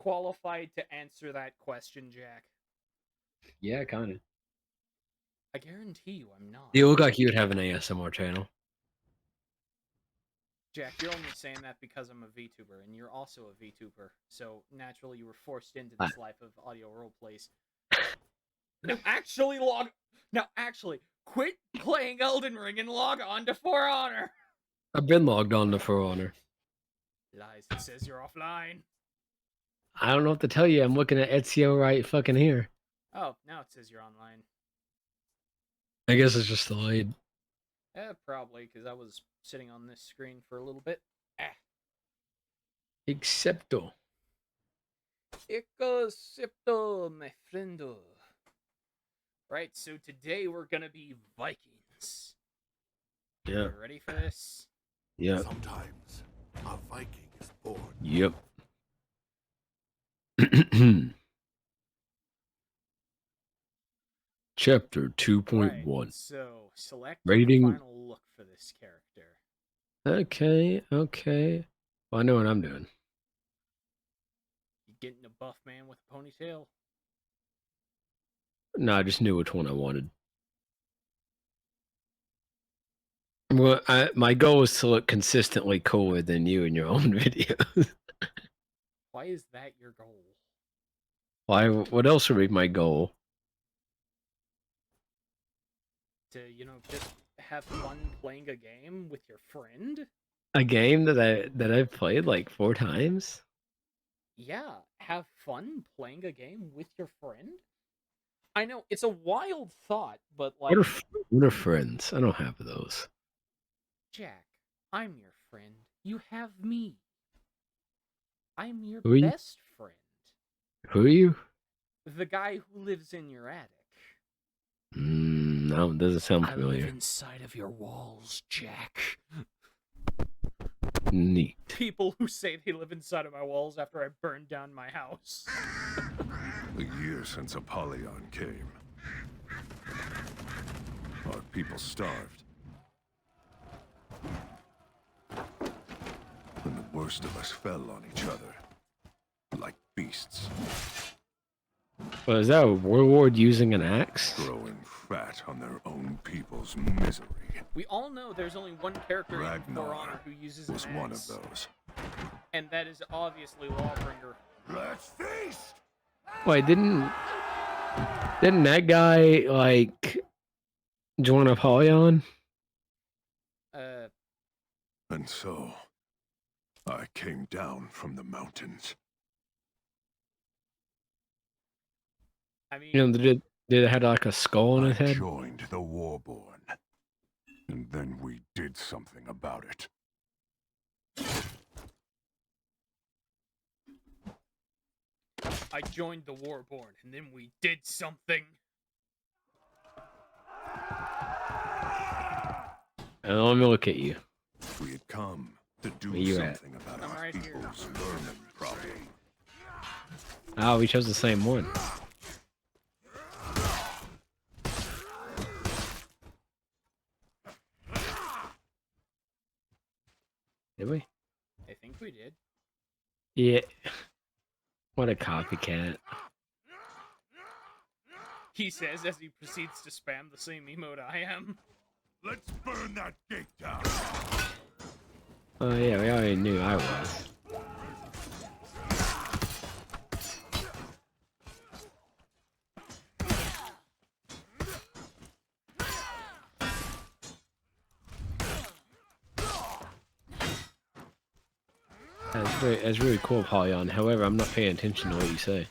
qualified to answer that question, Jack. Yeah, kind of. I guarantee you I'm not. You look like you would have an ASMR channel. Jack, you're only saying that because I'm a VTuber, and you're also a VTuber, so naturally you were forced into this life of audio roleplays. Now actually, quit playing Elden Ring and log on to For Honor! I've been logged on to For Honor. Lies, it says you're offline. I don't know what to tell you. I'm looking at Ezio right fucking here. Oh, now it says you're online. I guess it's just delayed. Probably, because I was sitting on this screen for a little bit. Excepto. Excepto, my friendo. Right, so today we're gonna be Vikings. Yeah. You ready for this? Yeah. Sometimes a Viking is born. Yep. Chapter 2.1. Right, so select Rating. your final look for this character. Okay. Well, I know what I'm doing. You getting a buff man with a ponytail? No, I just knew which one I wanted. Well, my goal is to look consistently cooler than you in your own videos. Why is that your goal? Why? What else would be my goal? To, just have fun playing a game with your friend? A game that I've played like 4 times? Yeah, have fun playing a game with your friend? I know, it's a wild thought, but like... What are friends? I don't have those. Jack, I'm your friend. You have me. I'm your Who are you? best friend. Who are you? The guy who lives in your attic. No, it doesn't sound I familiar. live inside of your walls, Jack. Neat. People who say they live inside of my walls after I burned down my house. A year since Apollyon came. Our people starved. And the worst of us fell on each other. Like beasts. Well, is that a warlord using an axe? Growing fat on their own people's misery. We all know there's only one character in For Honor who uses an was axe. one of those. And that is obviously Lawbringer. Let's feast! Wait, didn't that guy like join Apollyon? And so, I came down from the mountains. I mean, Did it have like a skull on his I head? joined the Warborn. And then we did something about it. I joined the Warborn, and then we did something. Let me look at you. We had come to do Where you something about I'm our right here. people's vermin problem. Oh, we chose the same one. Did we? I think we did. Yeah. What a copycat. He says as he proceeds to spam the same emote I am. Let's burn that gate down. Oh yeah, we already knew I was. That's really cool, Polyon. However, I'm not paying attention to what you say.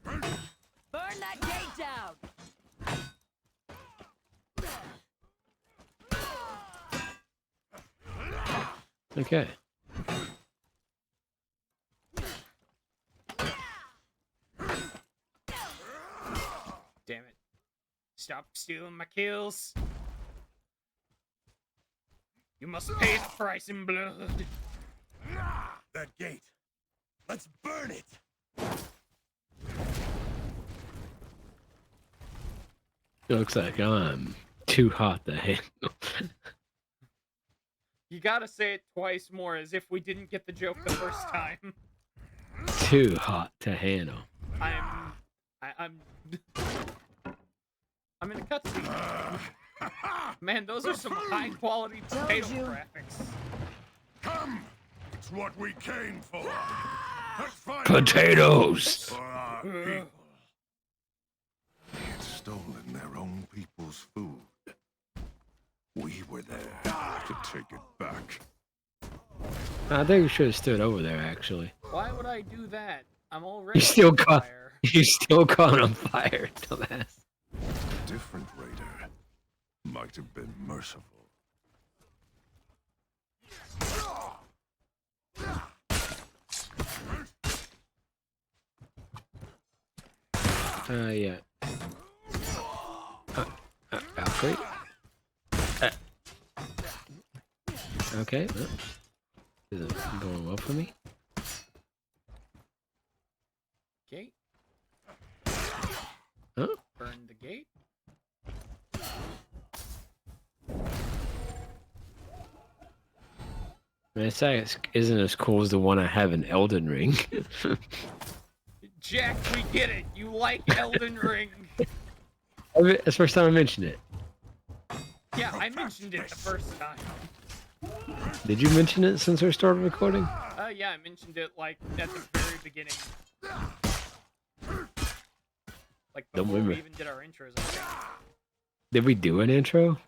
Burn that gate down! Okay. Damn it. Stop stealing my kills. You must pay the price in blood. That gate. Let's burn it. It looks like I'm too hot to handle. You gotta say it twice more as if we didn't get the joke the first time. too hot to handle. I'm in a cutscene. Man, those are some high quality potato you. graphics. Come! It's what we came for. Let's find Potatoes! for our people. They had stolen their own people's food. We were there to take it back. I think we should have stood over there, actually. Why would I do that? I'm already You still on caught. fire. You still caught on fire, dumbass. A different raider might have been merciful. Yeah. Valkyrie. Okay. Is it going well for me? Okay. Huh? Burn the gate. Man, this isn't as cool as the one I have in Elden Ring. Jack, we get it. You like Elden Ring. That's the first time I mentioned it. Yeah, I mentioned it the first time. Did you mention it since we started recording? Yeah, I mentioned it like at the very beginning. Like Don't before we remember. even did our intros. I think. Did we do an intro?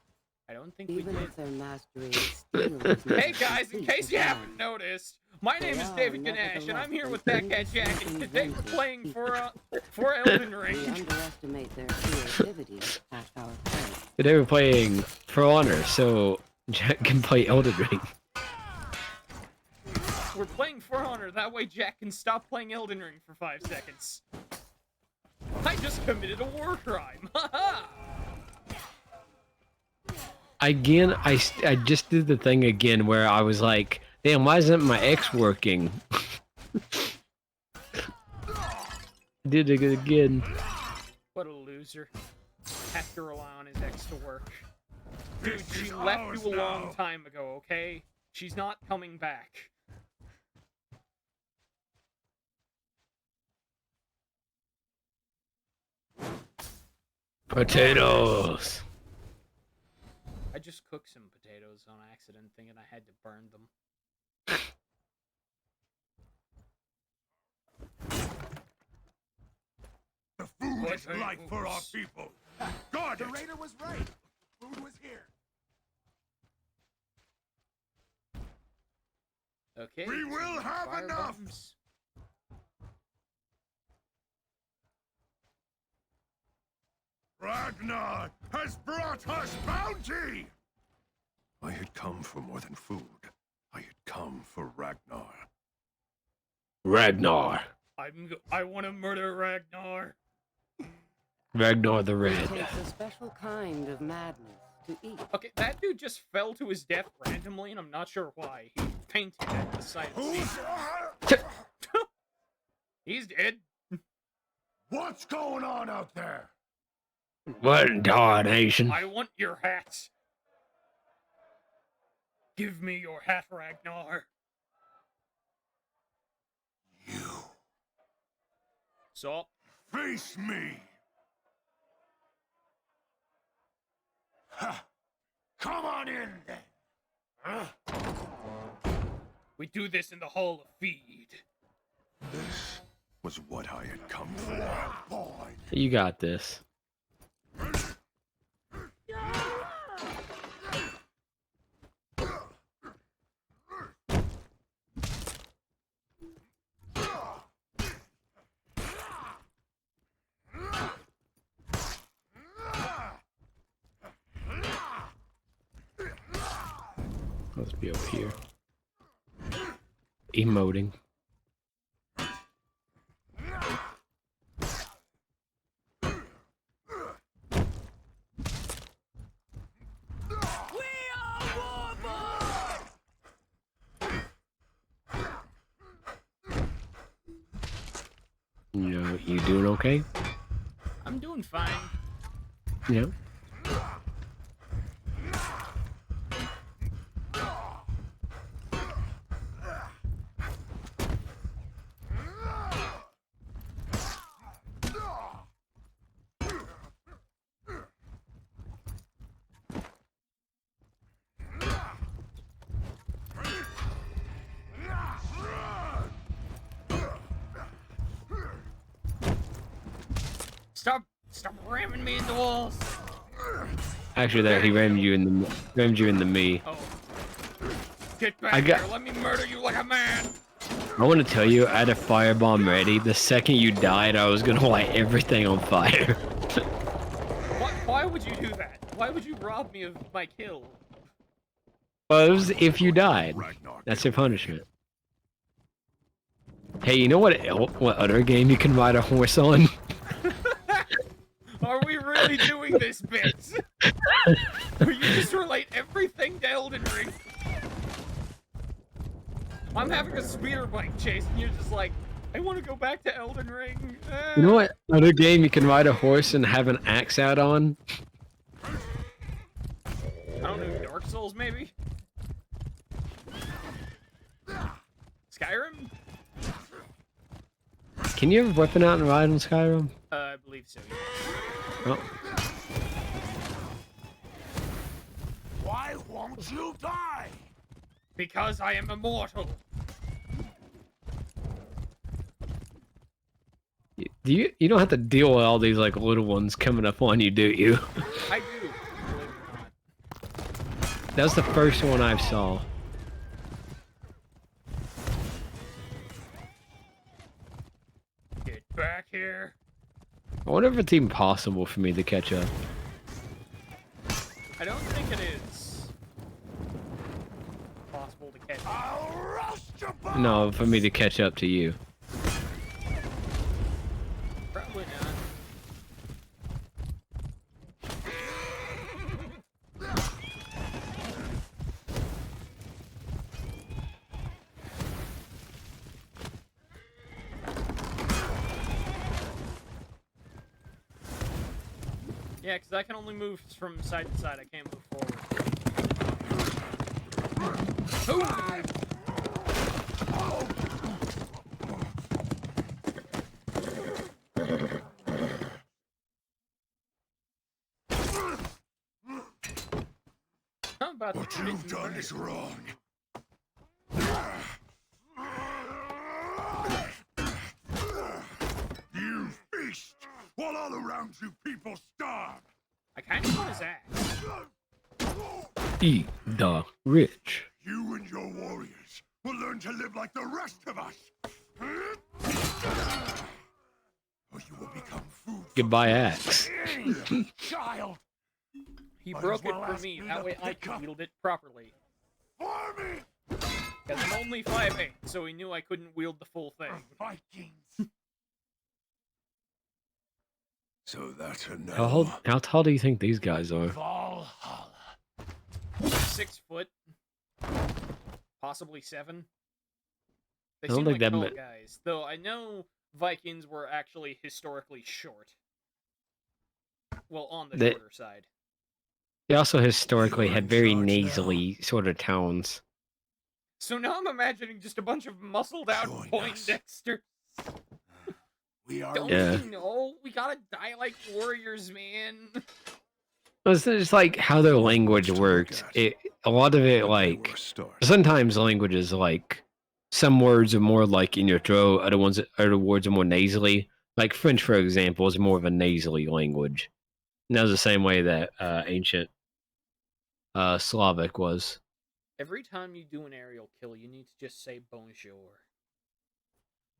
I don't think we Even did. if their mastery is still Hey guys, in case you haven't noticed, my name is David Ganesh, and I'm here with That Cat Jac, and today we're playing for Elden we Ring. underestimate their creativity at our place. Today we're playing For Honor, so Jack can play Elden Ring. We're playing For Honor, that way Jack can stop playing Elden Ring for 5 seconds. I just committed a war crime, haha! Again, I just did the thing again where I was like, damn, why isn't my X working? Did it again. What a loser. Have to rely on his ex to work. Dude, she left you a long time ago, okay? She's not coming back. Potatoes. I just cooked some potatoes on accident, thinking I had to burn them. The food What is life for our oops. people. Guard The it. raider was right. Food was here. Okay. We will some have fire enough! bombs. Ragnar has brought us bounty! I had come for more than food. I had come for Ragnar. Ragnar. I want to murder Ragnar. Ragnar the It Red. takes a special kind of madness to eat. Okay, that dude just fell to his death randomly, and I'm not sure why. He fainted at the sight of Caesar. He's dead. What's going on out there? What in darnation? I want your hat. Give me your hat, Ragnar. You So, face me! Ha! Come on in then! Huh? we do this in the Hall of Feed. This was what I had come for. Boy. You got this. Let's be over here. Emoting. You doing okay? I'm doing fine. Yeah. Stop ramming me into walls. Actually, there he rammed you in the me. Oh. Get back here. Let me murder you like a man. I want to tell you, I had a firebomb ready. The second you died, I was gonna light everything on fire. Why would you do that? Why would you rob me of my kill? Well, it was if you died. That's your punishment. Hey, you know what other game you can ride a horse on? Are we really doing this bit? Where you just relate everything to Elden Ring? I'm having a speeder bike chase and you're just like, I want to go back to Elden Ring. You know what other game you can ride a horse and have an axe out on? I don't know, Dark Souls maybe? Skyrim? Can you have a weapon out and ride on Skyrim? I believe so, yes. Oh. Why won't you die? Because I am immortal. You don't have to deal with all these like little ones coming up on you, do you? I do, believe it or not. That was the first one I saw. Get back here. I wonder if it's even possible for me to catch up. I don't think it is possible to catch. I'll roast your bones. No, for me to catch up to you. Probably not. Yeah, because I can only move from side to side. I can't move forward. How about What you've done is wrong. You feast while all around you people starve. I kind of want his axe. Eat the rich. You and your warriors will learn to live like the rest of us. Or you will become food. Goodbye, axe. Child, He Might broke as well it for ask me. me That to way I pick can up. wield it properly. for me, Because I'm only 5'8", so he knew I couldn't wield the full the thing. Vikings. So that's a no. How tall do you think these guys are? Valhalla. 6 foot. Possibly 7. They I don't seem think like that tall ma- guys. Though I know Vikings were actually historically short. Well, on the They- shorter side. They also historically You're had in very charge now. nasally sort of tones. So now I'm imagining just a bunch of muscled out Join us. Poindexter. We are Don't Yeah. you know? We gotta die like warriors, man. It's just like how their language Much to look works. at. A lot of it, But they like, were a start. sometimes languages, like, some words are more like in your throat, other words are more nasally. Like French, for example, is more of a nasally language. And that was the same way that ancient Slavic was. Every time you do an aerial kill, you need to just say bonjour.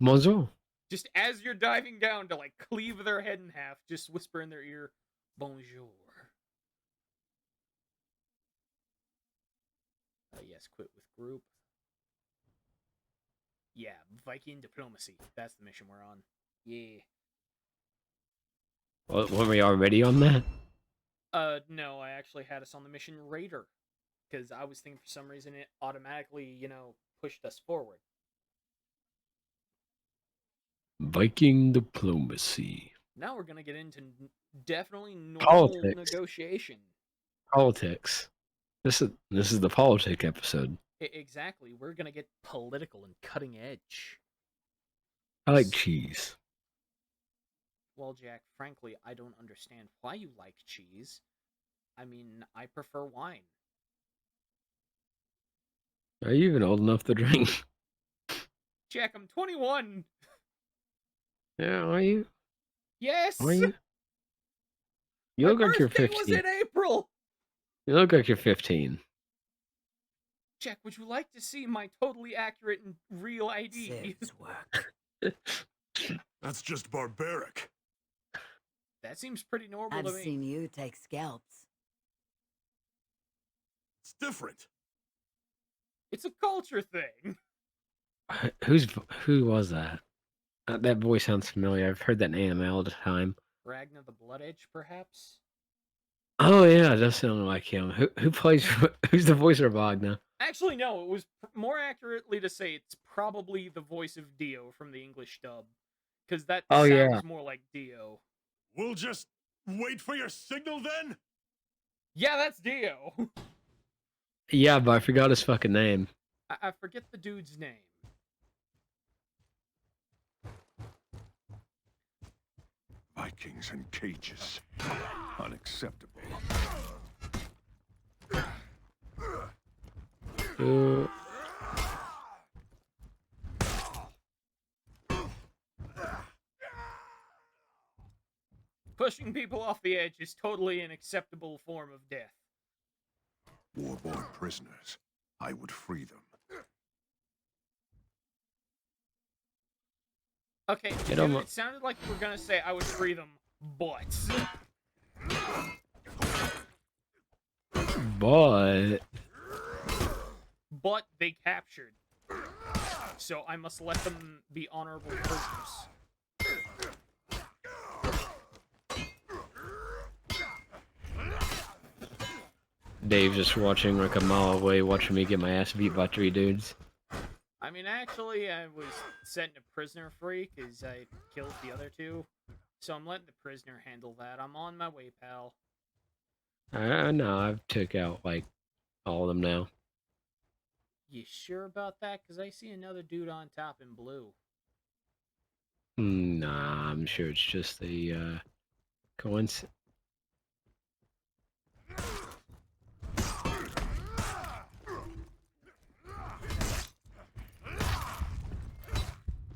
Bonjour. Just as you're diving down to like cleave their head in half, just whisper in their ear, bonjour. Yes, quit with group. Yeah, Viking diplomacy. That's the mission we're on. Yeah. Well, were we already on that? No, I actually had us on the mission Raider. Because I was thinking for some reason it automatically, pushed us forward. Viking diplomacy. Now we're gonna get into definitely normal Politics. negotiation. Politics. This is the politic episode. Exactly. We're gonna get political and cutting edge. I like cheese. Well, Jack, frankly, I don't understand why you like cheese. I mean, I prefer wine. Are you even old enough to drink? Jack, I'm 21. Yeah, are you? Yes. Are you? You My look like you're birthday was 15. in April. You look like you're 15. Jack, would you like to see my totally accurate and real ID? Sib's work. That's just barbaric. That seems pretty normal I've to me. seen you take scalps. It's different. It's a culture thing. Who was that? That voice sounds familiar. I've heard that name all the time. Ragnar the Blood Edge, perhaps? Oh yeah, it does sound like him. Who plays? Who's the voice of Wagner? Actually, no, it was more accurately to say it's probably the voice of Dio from the English dub. Because that Oh, sounds yeah. more like Dio. We'll just wait for your signal then? Yeah, that's Dio. Yeah, but I forgot his fucking name. I forget the dude's name. Vikings in cages. Unacceptable. Uh, Pushing people off the edge is totally an acceptable form of death. War-born prisoners. I would free them. Okay, You dude, know, it sounded like you were gonna say I would free them, but... but But they captured. So I must let them be honorable prisoners. Dave's just watching like a mile away, watching me get my ass beat by 3 dudes. I mean, actually, I was setting a prisoner free because I killed the other 2. So I'm letting the prisoner handle that. I'm on my way, pal. I know, I've took out like all of them now. You sure about that? Because I see another dude on top in blue. Nah, I'm sure it's just the coincidence.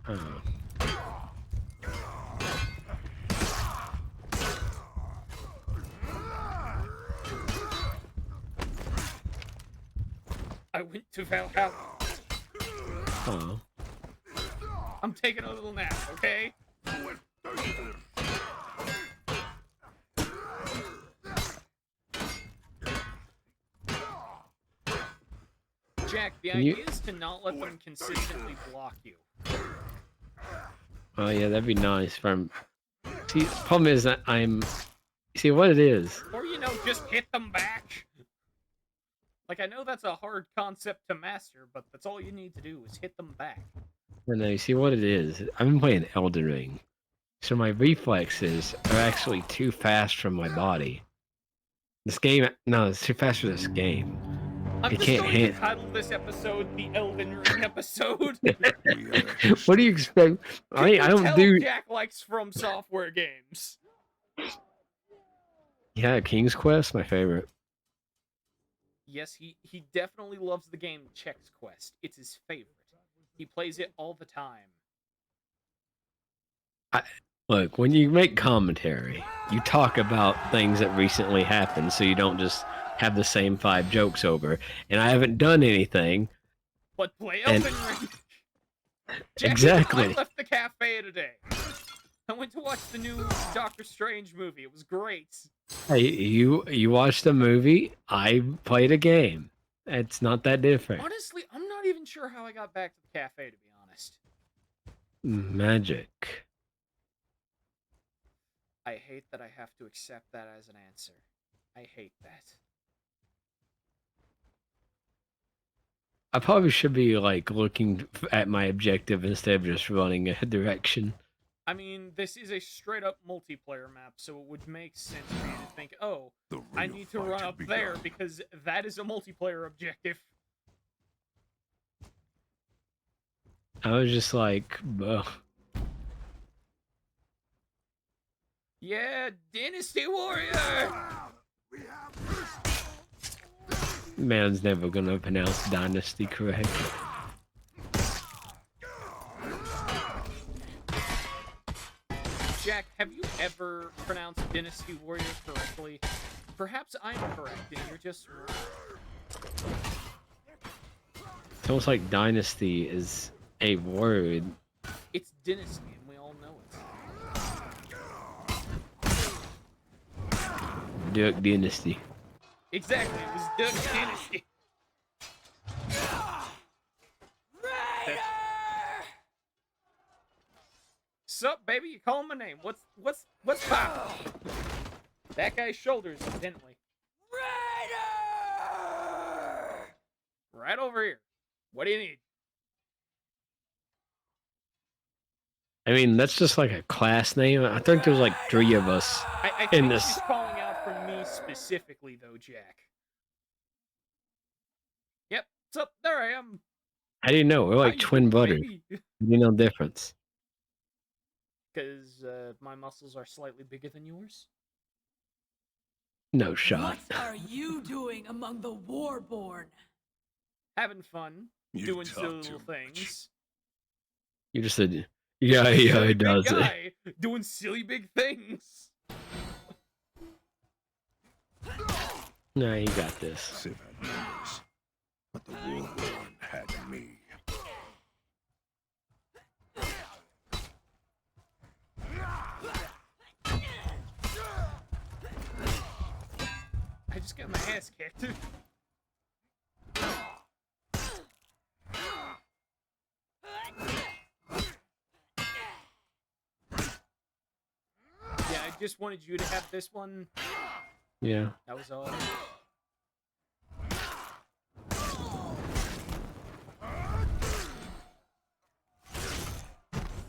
Oh. I went to Valhalla. Oh. I'm taking a little nap, okay? Jack, the Can you- idea is to not let them consistently block you. Oh yeah, that'd be nice if I'm... See, the problem is that I'm... See, what it is... Or, you know, just hit them back. Like, I know that's a hard concept to master, but that's all you need to do is hit them back. No, you see what it is? I've been playing Elden Ring. So my reflexes are actually too fast from my body. This game... No, it's too fast for this game. I'm It just can't going to hit. title this episode the Elden Ring episode. What do you expect? I Can you don't tell do... Jack likes From Software games. Yeah, King's Quest, my favorite. Yes, he definitely loves the game Chex Quest. It's his favorite. He plays it all the time. Look, when you make commentary, you talk about things that recently happened, so you don't just have the same 5 jokes over. And I haven't done anything. But play And- Elden Ring. Jack, Exactly. I left the cafe today. I went to watch the new Doctor Strange movie. It was great. Hey, you watched a movie, I played a game. It's not that different. Honestly, I'm not even sure how I got back to the cafe, to be honest. Magic. I hate that I have to accept that as an answer. I hate that. I probably should be like looking at my objective instead of just running a direction. I mean, this is a straight up multiplayer map, so it would make sense for you to think, oh, The I real need to fight run had up there begun. because that is a multiplayer objective. I was just like, ugh. Yeah, Dynasty Warrior! Man's never gonna pronounce Dynasty correctly. Jack, have you ever pronounced Dynasty Warrior correctly? Perhaps I'm correct and you're just wrong. It's almost like dynasty is a word. It's Dynasty and we all know it. Duck dynasty. Exactly, it was Duck Dynasty. Sup, baby? You calling my name? What's poppin'? That guy's shoulders, evidently. Right over here. What do you need? I mean, that's just like a class name. I think there's like 3 of us I in think this. she's calling out for me specifically, though, Jack. Yep. Sup? There I am. How do you know? We're How like you twin doing, brothers. baby? You know difference. Because my muscles are slightly bigger than yours. No shot. What are you doing among the warborn? Having fun, You doing talk silly too little much. things. You just said, yeah, Silly he big does it. guy doing silly big things. Nah, you got this. Civ had numbers, but the Warborn had me. I just got my ass kicked. Yeah, I just wanted you to have this one. Yeah. That was all.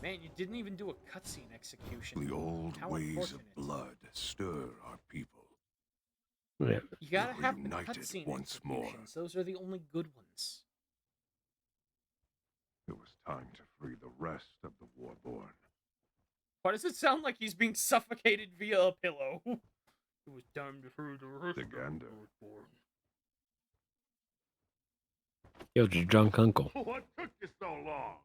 Man, you didn't even do a cutscene execution. The old How ways unfortunate. of blood stir our people. Yeah. You gotta were have the united cutscene once more. executions. Those are the only good ones. It was time to free the rest of the Warborn. Why does it sound like he's being suffocated via a pillow? It was time to free the rest The of the gander. Bloodborne. Yo, it's your drunk uncle. What took you so long?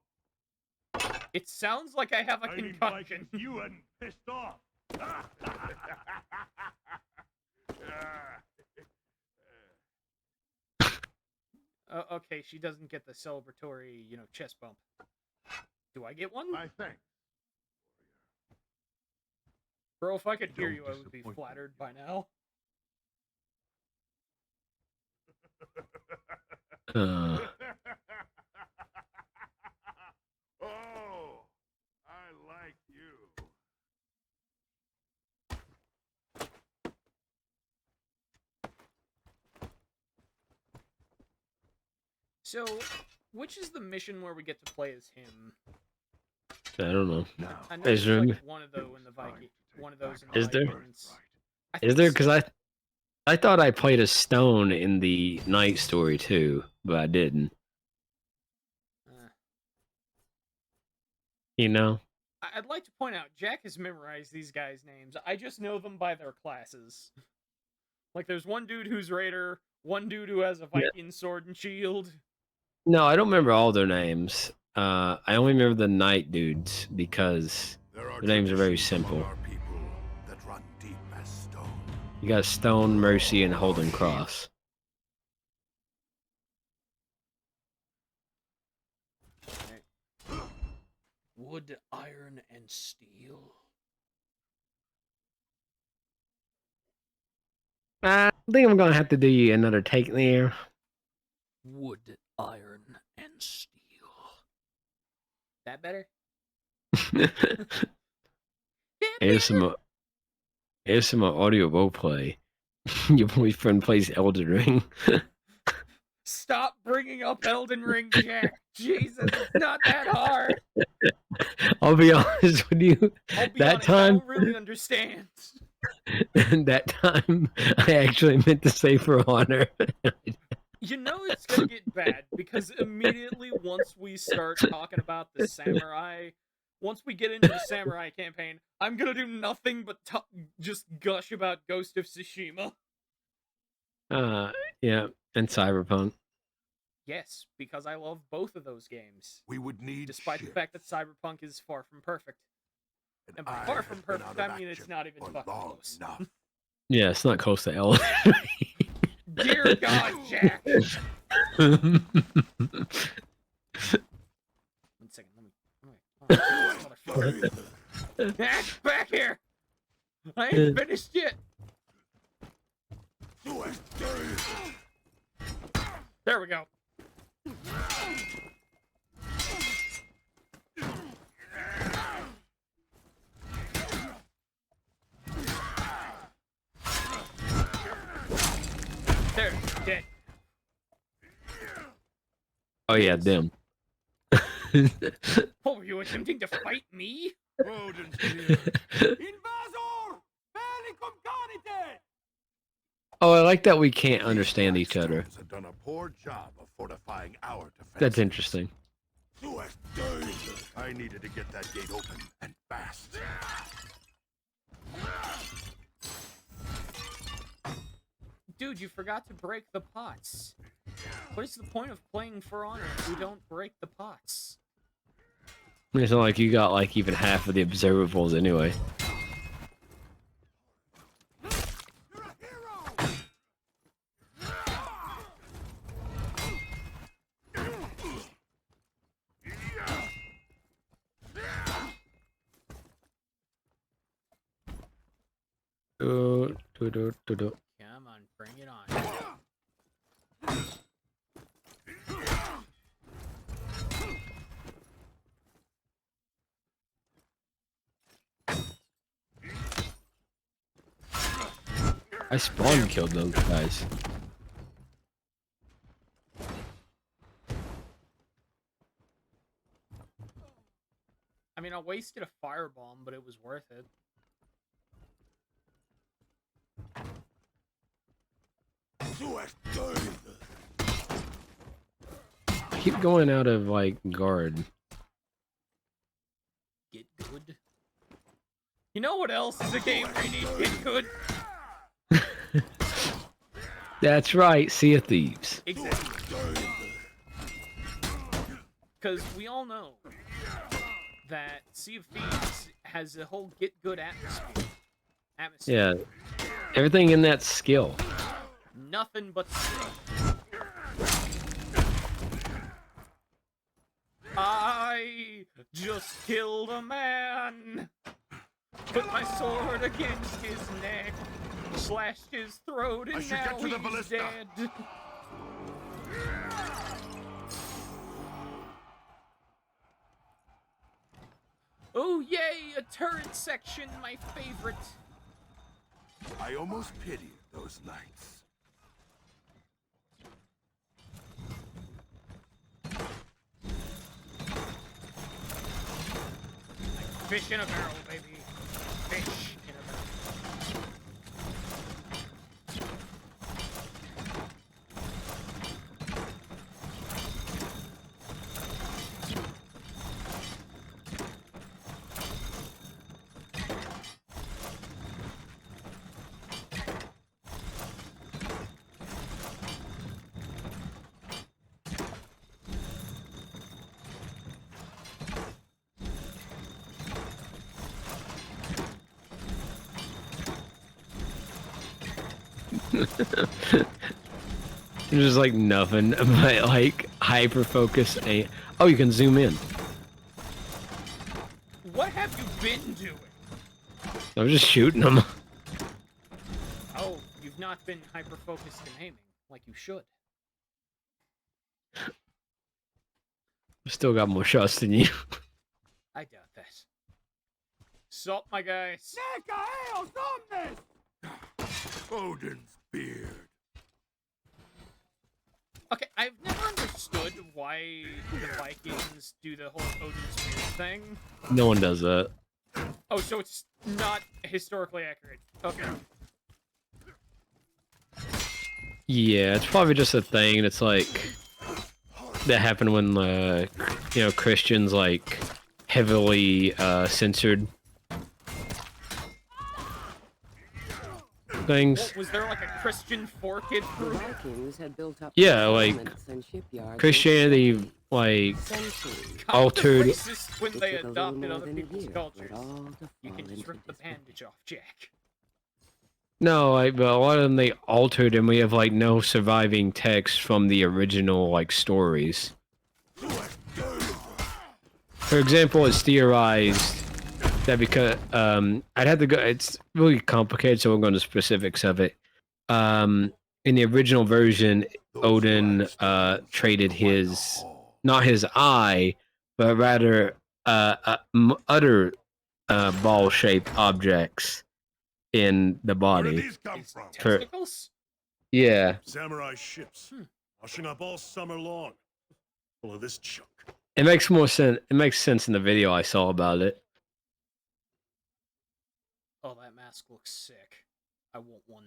It sounds like I have a I mean, concussion. Vikings, you hadn't pissed off. Okay, she doesn't get the celebratory, chest bump. Do I get one? I think. Bro, if I could hear Don't you, I would be disappoint me. flattered by now. Oh, I like you. So, which is the mission where we get to play as him? I don't know. Now, I know Is there's there- like one of those in the Viking. One of those in the Is there? Vikings. I Is think there? so. Because I thought I played a stone in the night story too, but I didn't. Uh, You know? I'd like to point out, Jack has memorized these guys' names. I just know them by their classes. Like, there's one dude who's Raider, one dude who has a Viking sword and shield. No, I don't remember all their names. I only remember the night dudes because there are the names are very traditions among simple. our people that run deep as stone. You got Stone, Mercy, and Holden Cross. Wood, iron, and steel. I think I'm gonna have to do you another take there. Wood, iron, and steel. That better? Here's some audio roleplay. Your boyfriend plays Elden Ring. Stop bringing up Elden Ring, Jack. Jesus, it's not that hard. I'll be honest with you. I'll be That honest, time- I don't really understand. That time, I actually meant to say for honor. You know it's gonna get bad because immediately once we start talking about the samurai, once we get into the samurai campaign, I'm gonna do nothing but just gush about Ghost of Tsushima. Yeah, and Cyberpunk. Yes, because I love both of those games, We would need despite the ships. fact that Cyberpunk is far from perfect. And by far from perfect, I mean it's not even fucking close. Yeah, it's not close to L. Dear God, Jack! 1 second, let me... Back here! I ain't finished yet! There we go. There, dead. Oh yeah, them. Oh, were you attempting to fight me? Rodents here. Invasor! Bellicum carnite! Oh, I like that we can't understand each other. Stones have done a poor job of fortifying our defense. That's interesting. I needed to get that gate open and fast. Dude, you forgot to break the pots. What is the point of playing For Honor if we don't break the pots? It's not like you got like even half of the observables anyway. Come on, bring it on. I spawn killed those guys. I mean, I wasted a firebomb, but it was worth it. I keep going out of like guard. Get good. You know what else is a game where you need to get good? That's right, Sea of Thieves. Exactly. Because we all know that Sea of Thieves has a whole get good atmosphere. Yeah, everything in that skill. Nothing but skill. I just killed a man. Put my sword against his neck, slashed his throat, and now he's dead. Oh yay, a turret section, my favorite. I almost pitied those knights. Fish in a barrel, baby. Fish in a barrel. There's like nothing but like hyper focus. Oh, you can zoom in. What have you been doing? I was just shooting them. Oh, you've not been hyper-focused in aiming, like you should. Still got more shots than you. I doubt that. Salt, my guys. Odin's beard. Okay, I've never understood why the Vikings do the whole Odin's Spear thing. No one does that. Oh, so it's not historically accurate. Okay. Yeah, it's probably just a thing. It's like that happened when you know, Christians like heavily censored things. What, was there like a Christian 4-kid The group? Vikings had built up Yeah, like settlements and shipyards Christianity like Centuries. Kind altered. of racist when It they took a little adopted more other than a people's year for it cultures. all to You fall can just into rip the disrepair. bandage off, Jack. No, like, but a lot of them they altered, and we have like no surviving text from the original like stories. For example, it's theorized that because I'd have to go. It's really complicated, so we'll go into specifics of it. In the original version, Odin traded his not his eye, but rather other ball-shaped objects in the Where did body. these come His from? testicles? Yeah, Samurai ships. Washing up all summer long. Full of this junk. it makes more sense. It makes sense in the video I saw about it. Oh, that mask looks sick. I want one.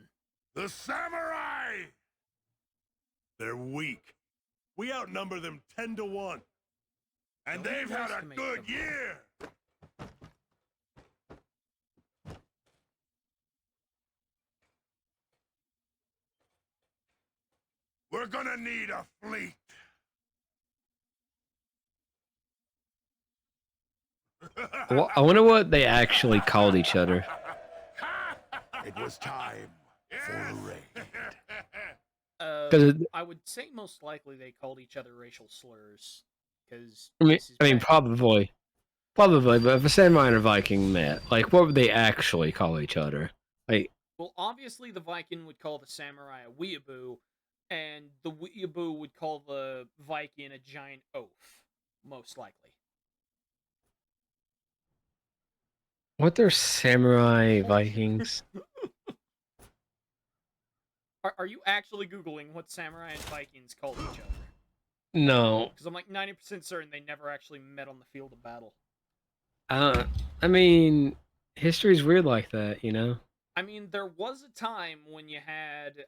The samurai! They're weak. We outnumber them 10 to 1. And Don't they've had a underestimate good them. year. We're gonna need a fleet. Well, I wonder what they actually called each other. It was time for a raid. Because I would say most likely they called each other racial slurs. Because I mean, probably, but if a samurai and a Viking met, like, what would they actually call each other? Like, Well, obviously the Viking would call the samurai a weeaboo, and the weeaboo would call the Viking a giant oaf, most likely. what are samurai Vikings? Are you actually Googling what samurai and Vikings called each other? No, Because I'm like 90% certain they never actually met on the field of battle. I mean, history's weird like that, you know. I mean, there was a time when you had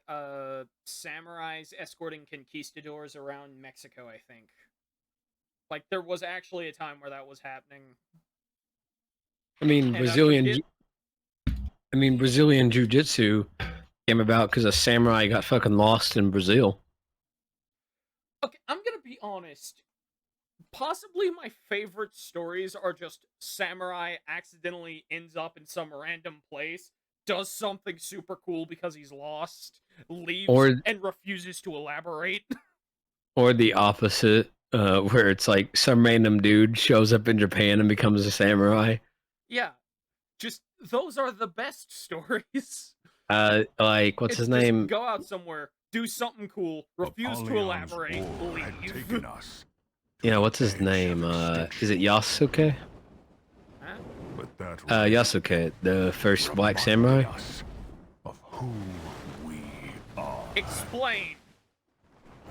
samurais escorting conquistadors around Mexico, I think. Like, there was actually a time where that was happening. I mean, And Brazilian jiu-jitsu came about because a samurai got fucking lost in Brazil. Okay, I'm gonna be honest. Possibly my favorite stories are just samurai accidentally ends up in some random place, does something super cool because he's lost, leaves, Or- and refuses to elaborate. Or the opposite, where it's like some random dude shows up in Japan and becomes a samurai. Yeah, just those are the best stories. Like, what's It's his just name? go out somewhere, do something cool, refuse to Napoleon's elaborate, war had leave. taken us. You know, what's his Edge name? of Is it extinction. Yasuke? Huh? But that Yasuke, the first black samurai. reminded us of who we are. Explain.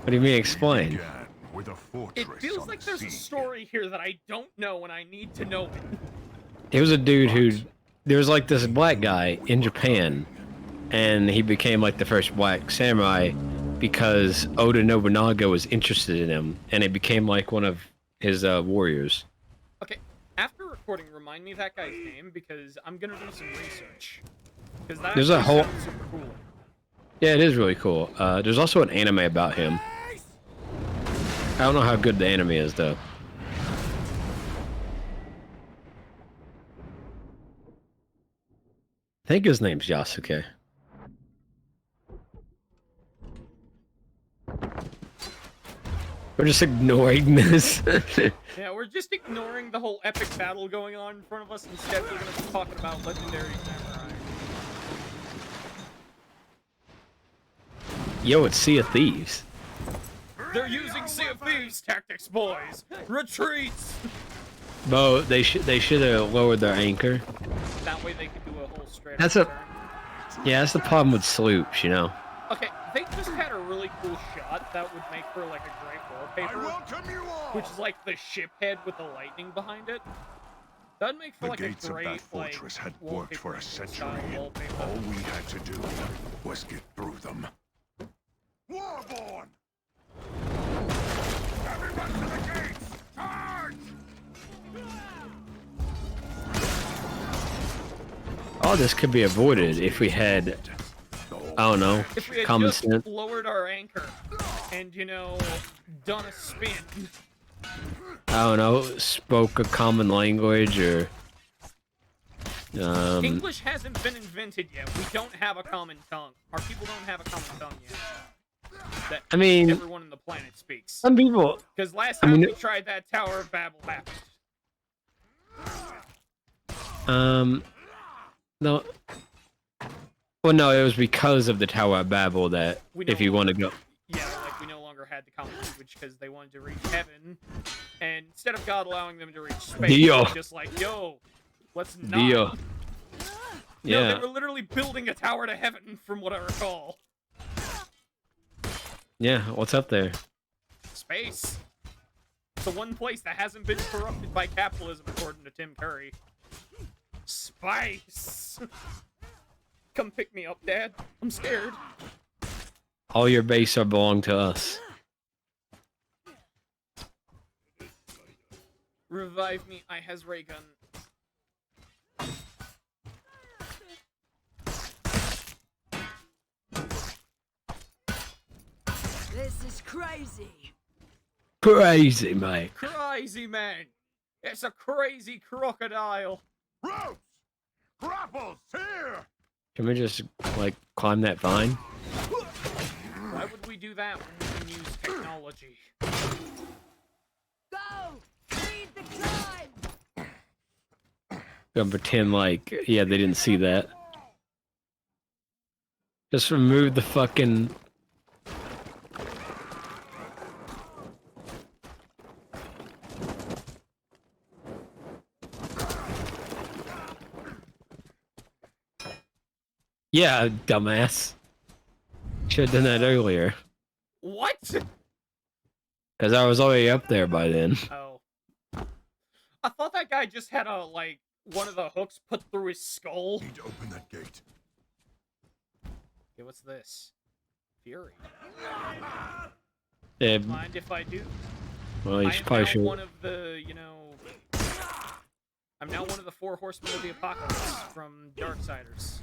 What do you mean, explain? Began with a It fortress feels on like the there's a sea. story here that I don't know and I need to know it. It was a dude who, there was like this black guy in Japan, and he became like the first black samurai because Oda Nobunaga was interested in him, and it became like one of his warriors. Okay, after recording, remind me that guy's name because I'm gonna do some research. Because that There's a actually whole- sounds super cool. Yeah, it is really cool. There's also an anime about him. I don't know how good the anime is though. I think his name's Yasuke. We're just ignoring this. Yeah, we're just ignoring the whole epic battle going on in front of us. Instead, we're gonna be talking about legendary samurai. Yo, it's Sea of Thieves. They're using Sea of Thieves tactics, boys. Retreats. Bo, they should have lowered their anchor. That way they could do a whole straight. That's up a- turn. Yeah, that's the problem with sloops, you know. Okay, they just had a really cool shot that would make for like a great I wallpaper, welcome you all. which is like the ship head with the lightning behind it. That'd make for The like gates a of great that fortress like, had worked for a wallpaper century. style wallpaper. All we had to do was get through them. Warborn! Everyone to the gates! Charge! All this could be avoided if we had, I don't know, If we had common just sense. lowered our anchor and, you know, done a spin. I don't know, spoke a common language or English hasn't been invented yet. We don't have a common tongue. Our people don't have a common tongue yet. That I mean, everyone on the planet speaks. some people. Because last time we tried that, Tower of Babel happened. No. Well, no, it was because of the Tower of Babel that if you want to go. Yeah, like we no longer had the common language because they wanted to reach heaven, and instead of God allowing them to reach space, they were just like, yo, let's not. Yeah. No, they were literally building a tower to heaven, from what I recall. Yeah, what's up there? Space. It's the one place that hasn't been corrupted by capitalism, according to Tim Curry. Spice. Come pick me up, Dad. I'm scared. All your base are belong to us. Revive me. I has ray gun. This is crazy. Crazy, mate. Crazy, man. It's a crazy crocodile. Ropes! Grapples! Here! Can we just, like, climb that vine? Why would we do that when we can use technology? Go! Lead the climb! Gonna pretend like, yeah, they didn't see that. Just remove the fucking... Yeah, dumbass. Should have done that earlier. What? Because I was already up there by then. Oh. I thought that guy just had a, like, one of the hooks put through his skull. Need to open that gate. Okay, what's this? Fury. Yeah, Mind if I do? well, you I am probably now should. one of the, you know... I'm now one of the 4 horsemen of the apocalypse from Darksiders.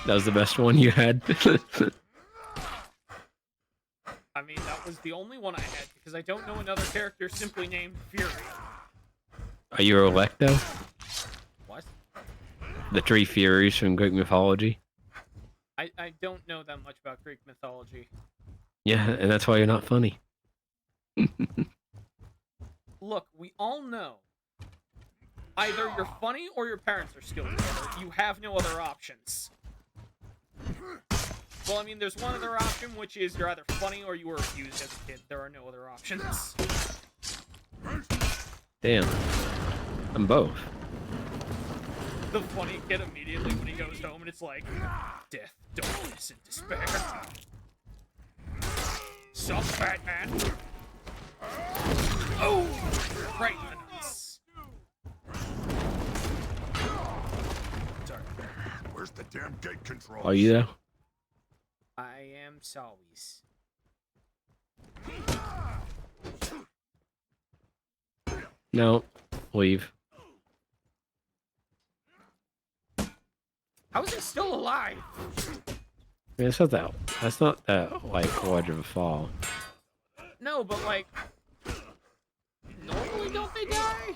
That was the best one you had. I mean, that was the only one I had, because I don't know another character simply named Fury. Are you Electo? What? The three Furies from Greek mythology? I don't know that much about Greek mythology. Yeah, and that's why you're not funny. Look, we all know either you're funny or your parents are skilled together. You have no other options. Well, I mean, there's one other option, which is you're either funny or you were abused as a kid. There are no other options. Damn. I'm both. The funny kid immediately when he goes home and it's like, death, darkness, and despair. Suck, Batman. Oh! Right in the nuts. Sorry. Where's the damn gate control? Are you there? I am Sawies. No. Leave. How is he still alive? I mean, it's not that. That's not that like large of a fall. No, but like, normally don't they die?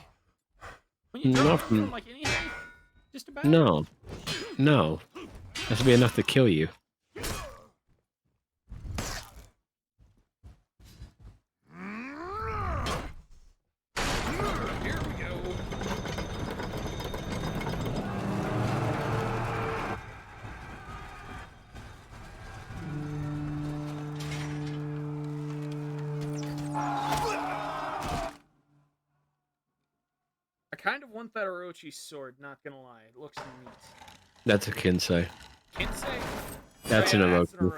When you drop Nothing. from like anything? Just about? No. No. That should be enough to kill you. Here we go. I kind of want that Orochi sword, not gonna lie. It looks neat. That's a Kinsei. Kinsei? That's an Orochi.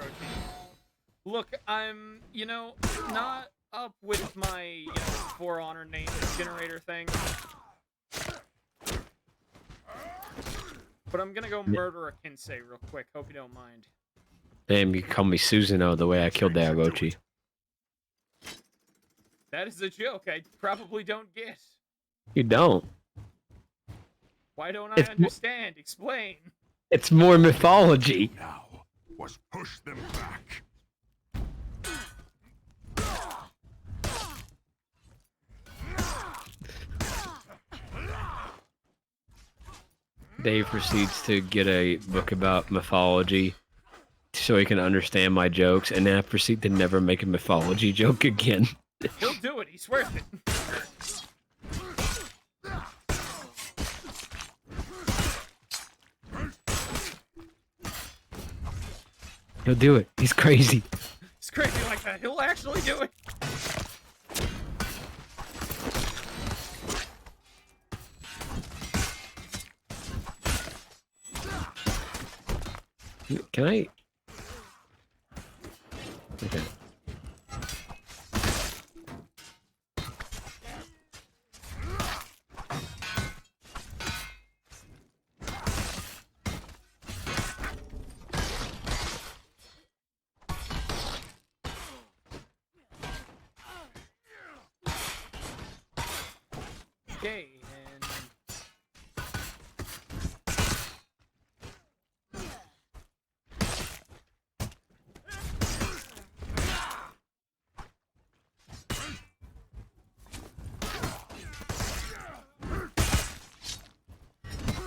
Look, I'm, you know, not up with my, you know, For Honor name generator thing. But I'm gonna go murder a Kinsei real quick. Hope you don't mind. Damn, you call me Susanoo the way I killed the Orochi. That is a joke I probably don't get. You don't. Why don't I It's understand? Dave proceeds to get a book about mythology so he can understand my jokes, and then I proceed to never make a mythology joke again. He'll do it. He swears it. He'll do it. He's crazy. It's crazy like that. He'll actually do it. Can I? Okay. Okay, and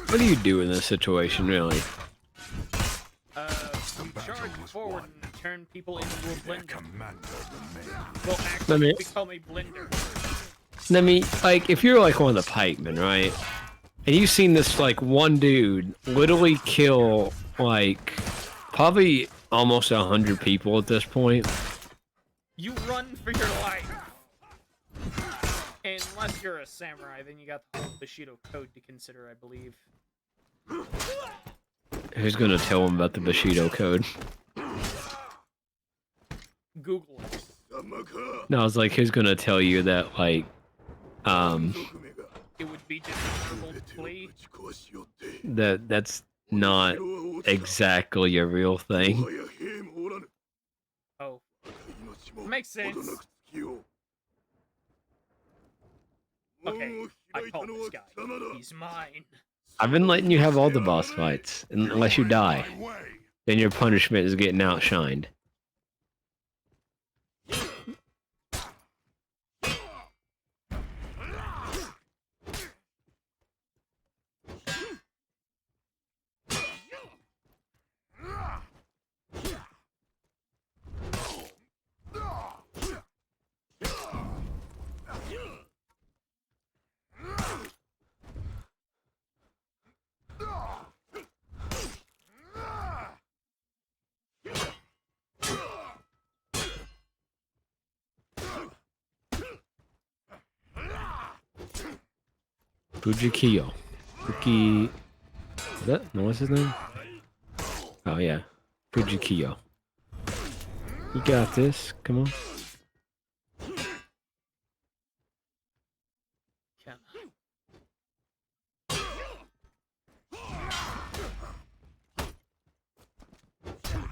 What do you do in this situation, really? we charge forward and turn people into a blender. Commander remains. Well, Let actually, me- become a blender. I mean, like, if you're like one of the pikemen, right? And you've seen this, like, one dude literally kill, like, probably almost 100 people at this point. You run for your life. Unless you're a samurai, then you got the whole Bushido code to consider, I believe. Who's gonna tell him about the Bushido code? Google it. No, I was like, who's gonna tell you that, like, It would be just a verbal plea. that's not exactly a real thing. Oh. Makes sense. Okay, I call this guy. He's mine. I've been letting you have all the boss fights, unless you die. Then your punishment is getting outshined. Fujikiyo. Fuki... Is that? No, what's his name? Oh, yeah. Fujikiyo. You got this. Come on. Can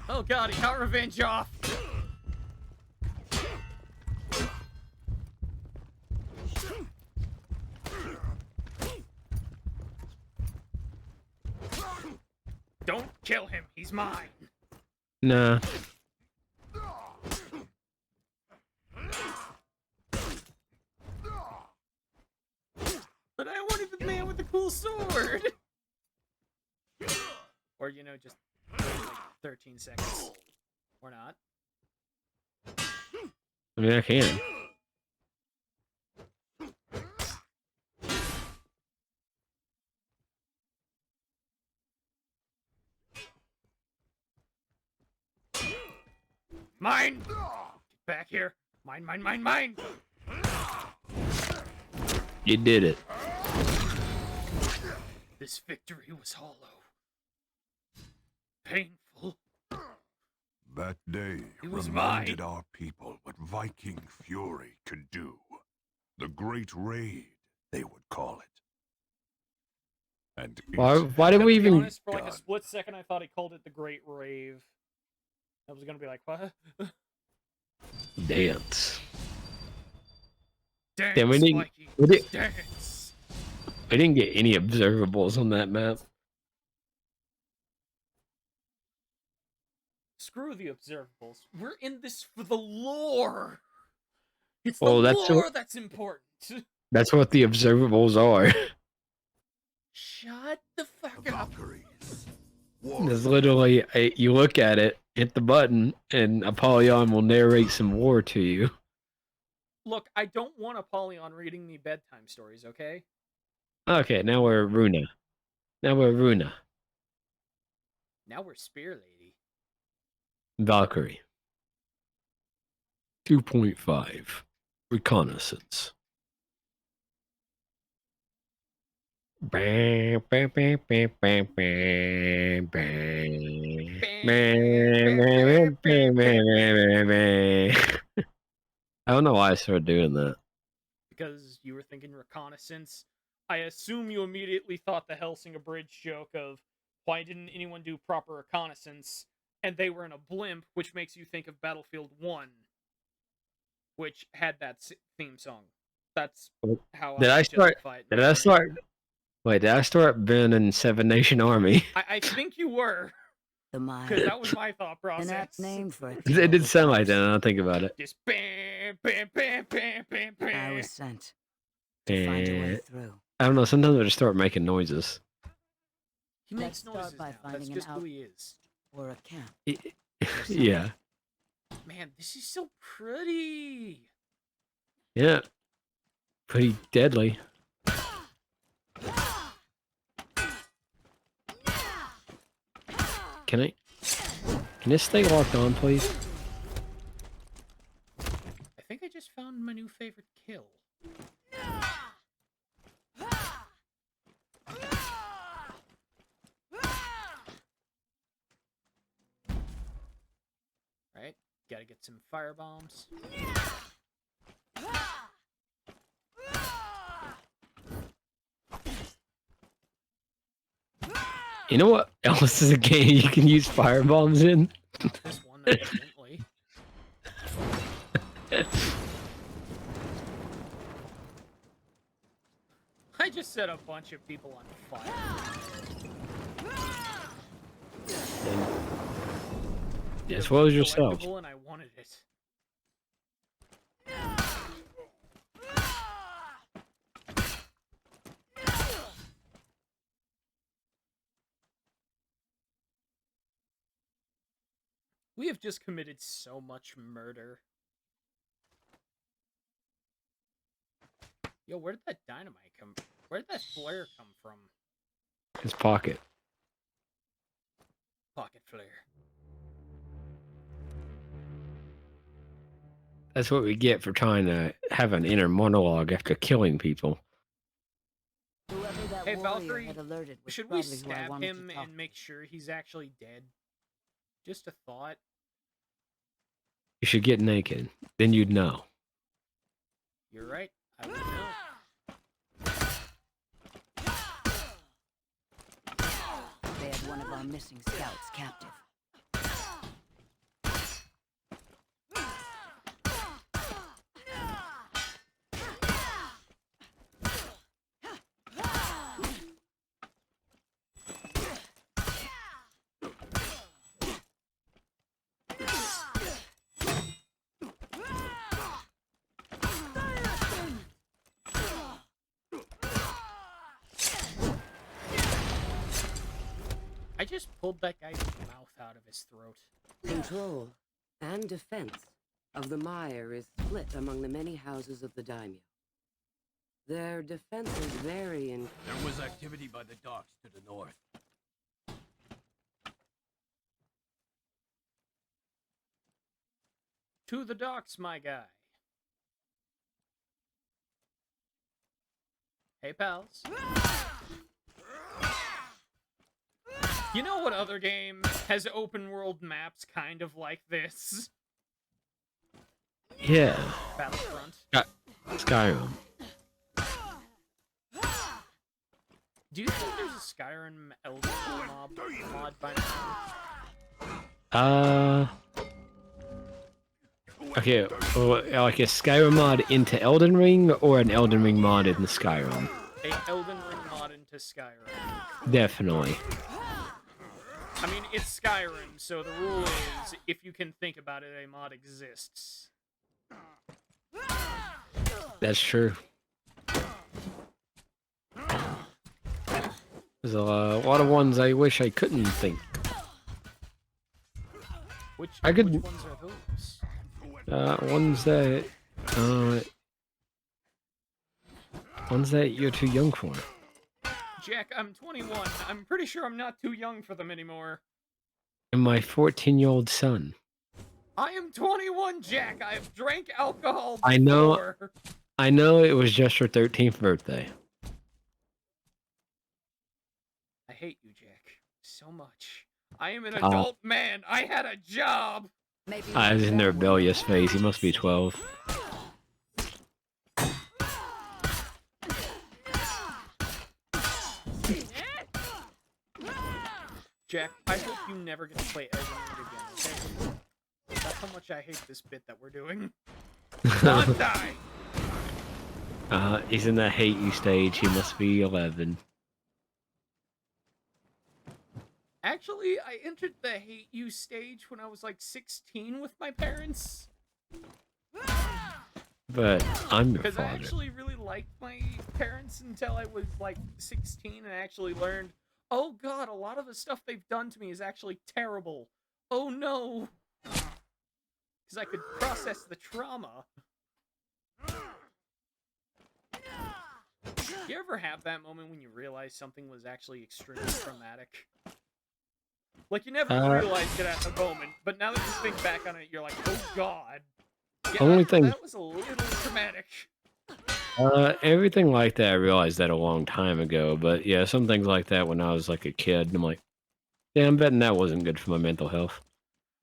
Oh god, he got revenge off! Don't kill him, he's mine! Nah. But I wanted the man with the cool sword! Or, you know, just like 13 seconds. Or not. I mean, I can. Mine! Get back here! Mine, mine, mine, mine! You did it. This victory was hollow. Painful. That day It was reminded mine. our people what Viking fury could do. The Great Raid, they would call it. And Why did To we be even... honest, for like a God. split second, I thought he called it the Great Rave. I was gonna be like, what? Dance. Dance, Damn, we didn't- Vikings, we didn't- dance! I didn't get any observables on that map. Screw the observables. We're in this for the lore! It's Well, the that's lore what- that's important! That's what the observables are. Shut the fuck Valkyries. There's literally you look at it, hit the button, and Apollyon will narrate some war to you. Look, I don't want Apollyon reading me bedtime stories, okay? Okay, now we're Runa. Now we're Runa. Now we're Spear Lady. Valkyrie. 2.5. Reconnaissance. I don't know why I started doing that. Because you were thinking reconnaissance. I assume you immediately thought the Helsinger Bridge joke of why didn't anyone do proper reconnaissance, and they were in a blimp, which makes you think of Battlefield 1, which had that theme song. That's how Did I start? justify it. Did I start? Wait, did I start banning Seven Nation Army? I think you were, The because mire. that was my thought An process. apt name for it. It did sound like that. Now I think about it. Just bam, bam, bam, bam, bam, bam. I was sent to find a way through. I don't know. Sometimes I just start making noises. He makes Let's noises start by now. That's finding just an who he is. Or a camp. Yeah. Man, this is so pretty. Yeah. Pretty deadly. Can this stay locked on, please? I think I just found my new favorite kill. Right? Gotta get some fire bombs. You know what else is a game you can use fire bombs in? Not this one, evidently. I just set a bunch of people on fire. As well as yourself. Collectible and I wanted it. We have just committed so much murder. Yo, where did that dynamite come? Where did that flare come from? His pocket. Pocket flare. That's what we get for trying to have an inner monologue after killing people. Whoever that Hey, warrior Valkyrie, had alerted was should we probably who I stab wanted him to talk and make sure he's actually dead? Just a thought. You should get naked. Then you'd know. You're right. I would know. They had one of our missing scouts captive. I just pulled that guy's mouth out of his throat. Control and defense of the mire is split among the many houses of the daimyo. Their defenses vary in... There was activity by the docks to the north. To the docks, my guy. Hey, pals. You know what other game has open world maps kind of like this? Yeah. Battlefront. Skyrim. Do you think there's a Skyrim Elder mod by now? Okay, well, like a Skyrim mod into Elden Ring, or an Elden Ring mod into Skyrim? A Elden Ring mod into Skyrim. Definitely. I mean, it's Skyrim, so the rule is, if you can think about it, a mod exists. That's true. There's a lot of ones I wish I couldn't think. Which I could- which ones are those? Ones that you're too young for. Jack, I'm 21. I'm pretty sure I'm not too young for them anymore. And my 14-year-old son. I am 21, Jack. I have drank alcohol before. I know it was just your 13th birthday. I hate you, Jack, so much. I am an adult man. I had a job. Maybe I was in the that one rebellious will phase. He must be 12. Jack, I hope you never get to play Egg again, okay? That's how much I hate this bit that we're doing. Not die! He's in that hate you stage. He must be 11. Actually, I entered the hate you stage when I was like 16 with my parents. But I'm your Because I father. actually really liked my parents until I was like 16 and actually learned, oh god, a lot of the stuff they've done to me is actually terrible. Oh no! Because I could process the trauma. You ever have that moment when you realize something was actually extremely traumatic? Like, you never realized it at the moment, but now that you think back on it, you're like, oh god. Yeah, Only thing- that was a little traumatic. Everything like that, I realized that a long time ago. But yeah, some things like that when I was like a kid, I'm like, yeah, I'm betting that wasn't good for my mental health.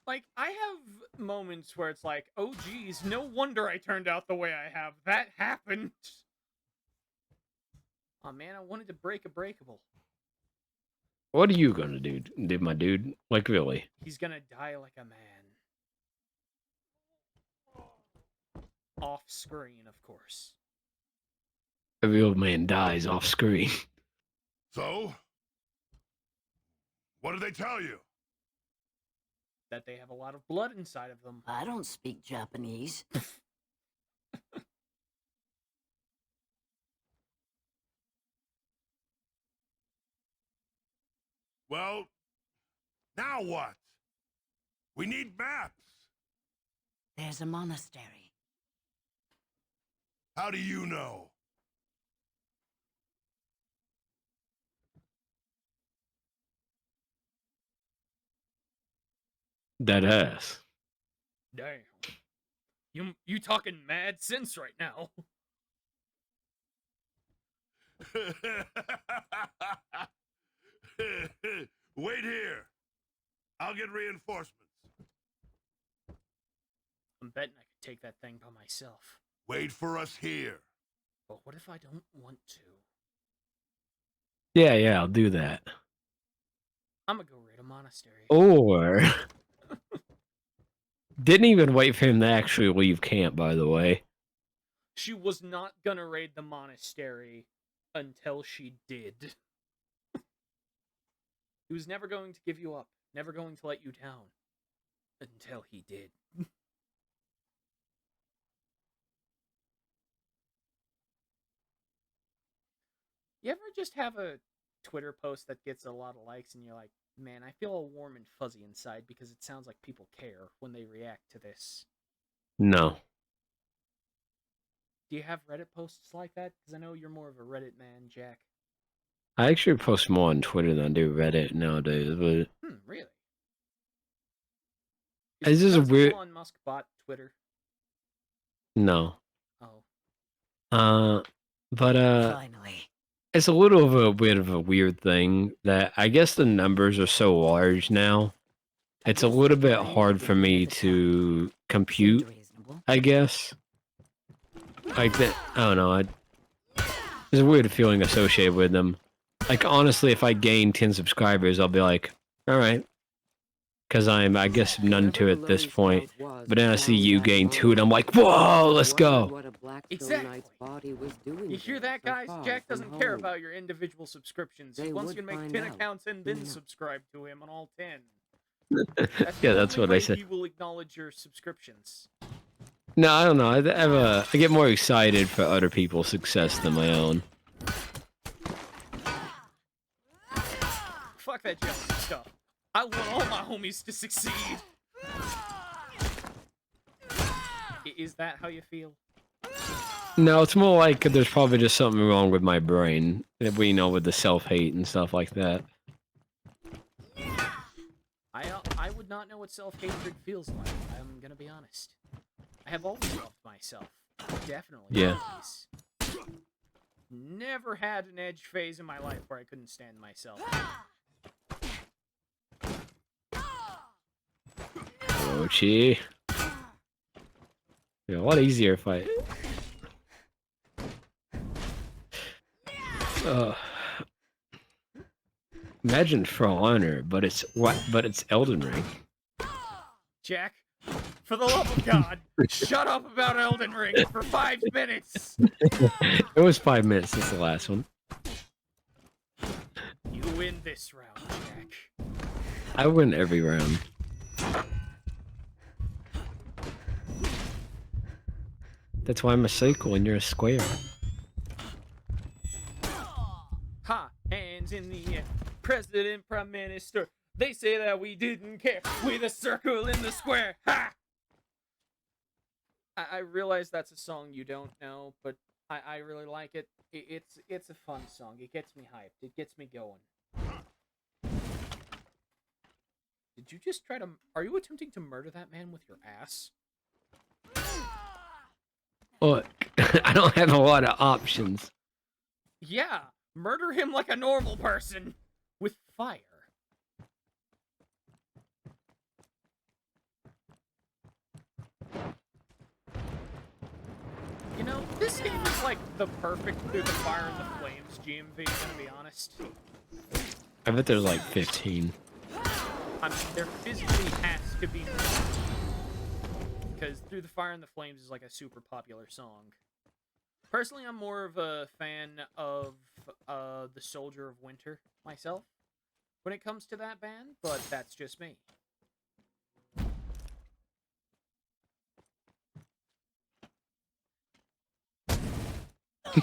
Like, I have moments where it's like, oh geez, no wonder I turned out the way I have. That happened. Oh man, I wanted to break a breakable. What are you gonna do, my dude? Like, really? He's gonna die like a man. Off screen, of course. A real man dies off screen. So? What did they tell you? That they have a lot of blood inside of them. I don't speak Japanese. Well, now what? We need maps. There's a monastery. How do you know? That ass. Damn. You talking mad sense right now. Wait here. I'll get reinforcements. I'm betting I could take that thing by myself. Wait for us here. But what if I don't want to? Yeah, I'll do that. I'm gonna go raid a monastery. Or didn't even wait for him to actually leave camp, by the way. She was not gonna raid the monastery until she did. He was never going to give you up, never going to let you down. Until he did. You ever just have a Twitter post that gets a lot of likes and you're like, man, I feel all warm and fuzzy inside because it sounds like people care when they react to this. No. Do you have Reddit posts like that? Because I know you're more of a Reddit man, Jack. I actually post more on Twitter than I do Reddit nowadays, but Really? Is this because weird- Elon Musk bought Twitter? no. Oh. But Finally. it's a little of a bit of a weird thing that I guess the numbers are so large now. It's a little bit hard for me to compute, Reasonable. I guess. Like that, I don't know. There's a weird feeling associated with them. Like, honestly, if I gain 10 subscribers, I'll be like, all right. Because I'm, I guess, none to at this point. But then I see you gain 2, and I'm like, whoa, let's go. Exactly. You hear that, guys? Jack doesn't care about your individual subscriptions. He They wants you would to make find 10 out. accounts and then Yeah. subscribe to him on all 10. Yeah, that's the what only I way said. He will acknowledge your subscriptions. No, I don't know. I get more excited for other people's success than my own. Fuck that jealousy stuff. I want all my homies to succeed. Is that how you feel? No, it's more like there's probably just something wrong with my brain. We know with the self-hate and stuff like that. I would not know what self-hatred feels like. I'm gonna be honest. I have always loved myself. Definitely. Yeah. Always. Never had an edge phase in my life where I couldn't stand myself. Ochi. Yeah, a lot easier if I. Imagine For Honor, but it's what? But it's Elden Ring. Jack, for the love of God, shut up about Elden Ring for 5 minutes. It was 5 minutes since the last one. You win this round, Jack. I win every round. That's why I'm a circle and you're a square. Ha! Hands in the air. President, Prime Minister. They say that we didn't care. We the circle in the square. Ha! I realize that's a song you don't know, but I really like it. It's a fun song. It gets me hyped. It gets me going. Did you just try to... Are you attempting to murder that man with your ass? Look, I don't have a lot of options. Yeah! Murder him like a normal person! With fire. You know, this game is like the perfect Through the Fire and the Flames GMV, to be honest. I bet there's like 15. I mean, there physically has to be more. Because Through the Fire and the Flames is like a super popular song. Personally, I'm more of a fan of The Soldier of Winter myself when it comes to that band, but that's just me.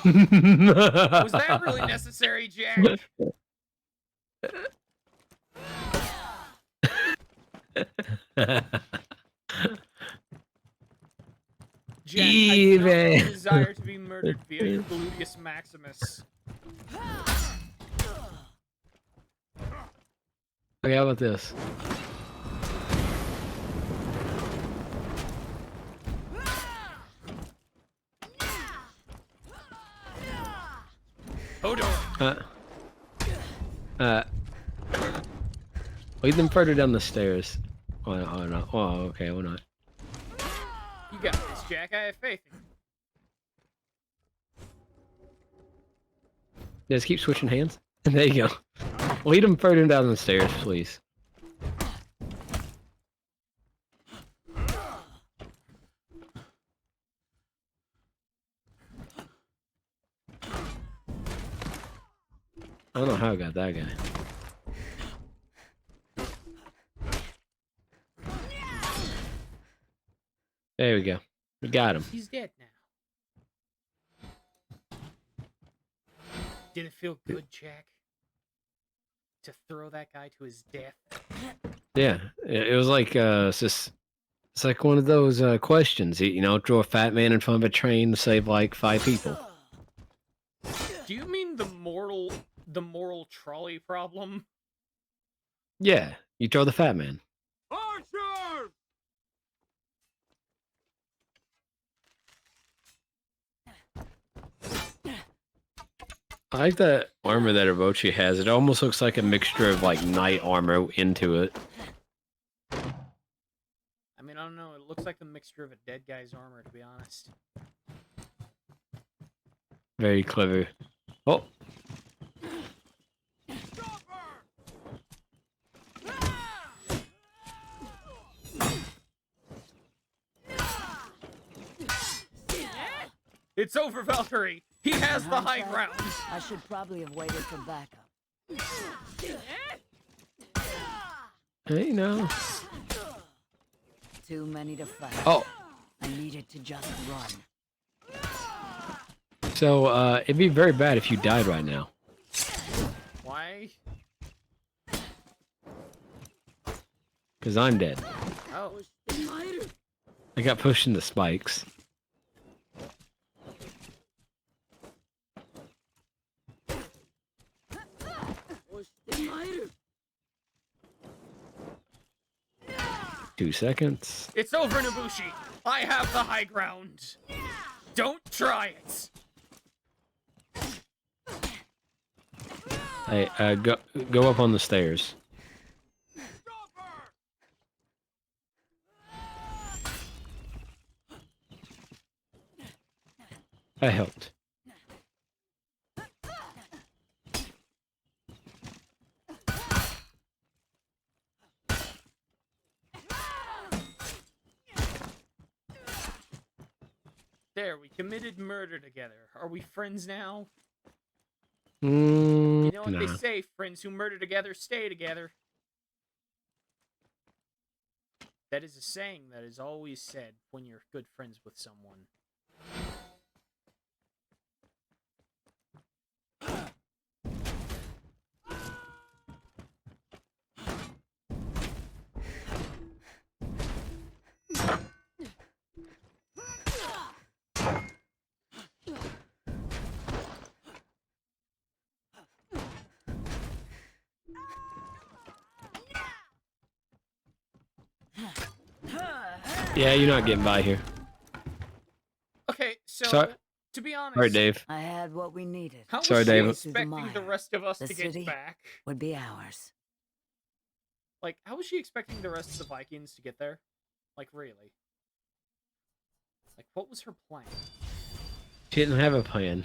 Was that really necessary, Jack? Jack, I do not have a desire to be murdered via your gluteus maximus. Okay, how about this? Hold on. Lead them further down the stairs. Oh, no. Oh, okay, why not? You got this, Jack. I have faith in you. Just keep switching hands. There you go. Lead them further down the stairs, please. I don't know how I got that guy. There we go. We got him. He's dead now. Did it feel good, Jack? To throw that guy to his death? Yeah, it was like it's like one of those questions. You know, throw a fat man in front of a train to save like 5 people. Do you mean the moral trolley problem? Yeah, you throw the fat man. Archers! I like that armor that Orochi has. It almost looks like a mixture of like knight armor into it. I mean, I don't know. It looks like a mixture of a dead guy's armor, to be honest. Very clever. Oh. It's over, Valkyrie. He has the high ground. I should probably have waited for backup. Hey, no. Too many to fight. Oh. I needed to just run. So, it'd be very bad if you died right now. Why? because I'm dead. Oh. I got pushed into spikes. Two seconds. It's over, Nobushi. I have the high ground. Don't try it. Hey, go up on the stairs. I helped. There, we committed murder together. Are we friends now? Mm, You know what they nah. say, friends who murder together stay together. That is a saying that is always said when you're good friends with someone. Yeah, you're not getting by here. Okay, so Sorry. to be honest, All right, Dave. I had what we needed. how Sorry, was she David. expecting the rest of us The to get city? back? Would be ours. Like, how was she expecting the rest of the Vikings to get there? Like, really? Like, what was her plan? She didn't have a plan.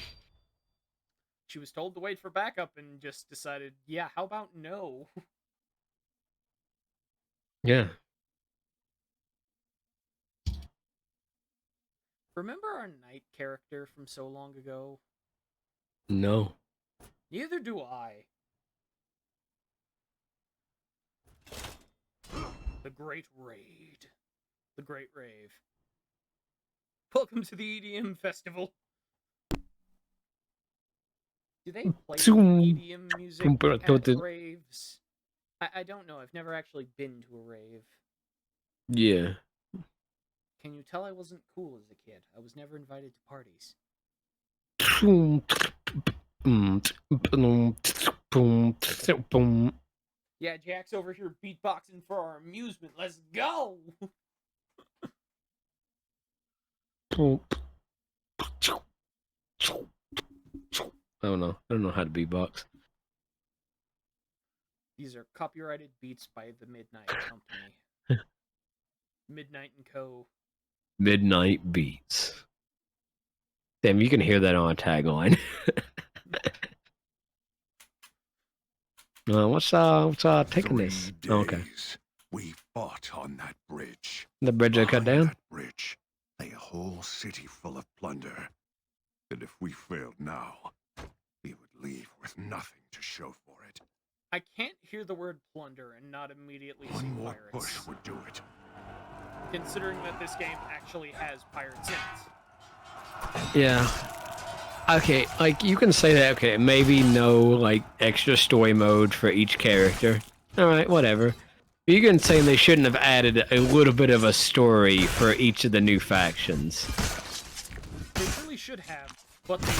She was told to wait for backup and just decided, yeah, how about no? Yeah. Remember our knight character from so long ago? No. Neither do I. The Great Raid. The Great Rave. Welcome to the EDM Festival. Do they play EDM music at raves? I don't know. I've never actually been to a rave. Yeah. Can you tell I wasn't cool as a kid? I was never invited to parties. Yeah, Jack's over here beatboxing for our amusement. Let's go! I don't know. I don't know how to beatbox. These are copyrighted beats by the Midnight Company. Midnight and Co. Midnight Beats. Damn, you can hear that on a tagline. What's taking this? 3 Oh, okay. days we fought on that bridge. The bridge I cut Behind down? that bridge lay a whole city full of plunder. And if we failed now, we would leave with nothing to show for it. I can't hear the word plunder and not immediately see One more pirates. push would do it. Considering that this game actually has pirates in it. Yeah. Okay, like, you can say that, okay, maybe no, like, extra story mode for each character. Alright, whatever. You can say they shouldn't have added a little bit of a story for each of the new factions. They really should have, but they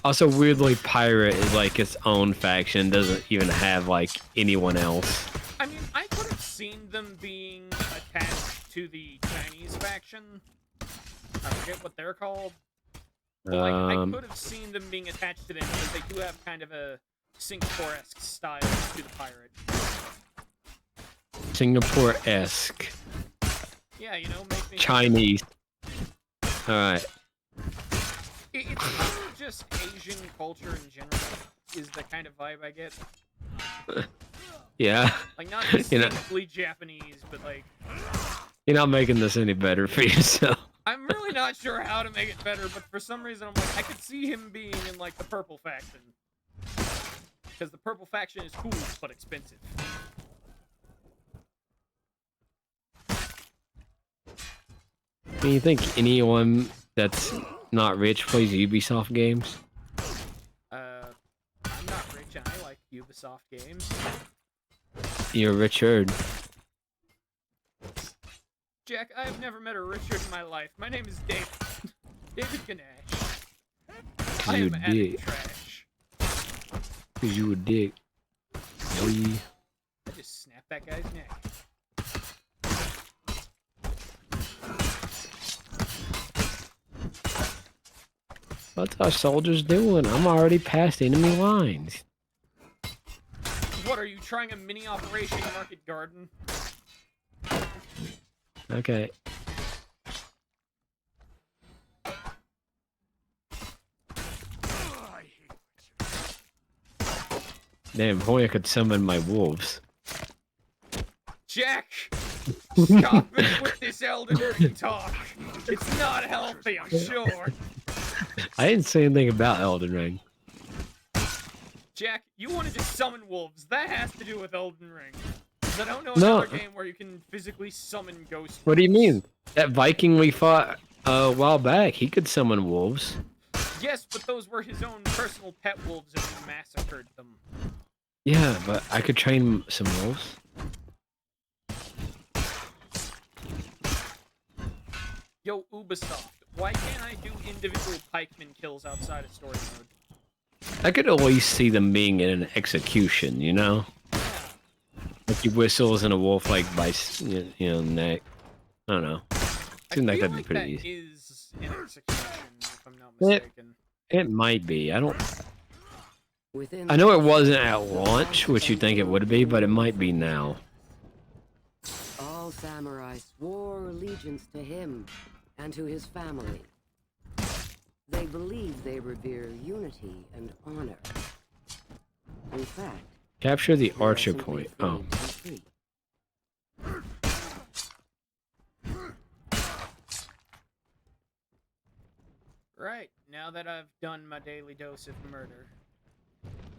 Also, weirdly, Pirate is, like, its own faction, doesn't even have, like, anyone else. I mean, I could have seen them being attached to the Chinese faction. I forget what they're called. But, like, I could have seen them being attached to them because they do have kind of a Singapore-esque style to the pirate. Singapore-esque. Yeah, you know, make me... Chinese. Alright. It's kind of just Asian culture in general is the kind of vibe I get. Yeah. Like, not distinctly Japanese, but, like... You're not making this any better for yourself. I'm really not sure how to make it better, but for some reason I'm like, I could see him being in, like, the purple faction. Because the purple faction is cool, but expensive. Do you think anyone that's not rich plays Ubisoft games? I'm not rich and I like Ubisoft games. You're Richard. Jack, I have never met a Richard in my life. My name is David. David Ganesh. I You am a adding dick. trash. Cause you a dick. Boy. I just snapped that guy's neck. What's our soldiers doing? I'm already past enemy lines. What, are you trying a mini Operation Market Garden? Okay. Damn, if only I could summon my wolves. Jack! Stop it with this Elden Ring talk! It's not healthy, I'm sure! I didn't say anything about Elden Ring. Jack, you wanted to summon wolves. That has to do with Elden Ring. 'Cause I don't know No. another game where you can physically summon ghosts. What do you mean? That Viking we fought a while back, he could summon wolves. Yes, but those were his own personal pet wolves and he massacred them. Yeah, but I could train some wolves. Yo, Ubisoft, why can't I do individual pikeman kills outside of story mode? I could always see them being in an execution, you know? Yeah. Like he whistles and a wolf like bites, you know, neck. I don't know. Seems like that'd be pretty that easy. is an execution, if I'm not It- mistaken. It might be. I don't. Within I know it wasn't at launch, which you think it would be, but it might be now. all samurai swore allegiance to him and to his family. They believe they revere unity and honor. In fact, Capture the they are archer simply point. afraid Oh, to be free. Right, now that I've done my daily dose of murder,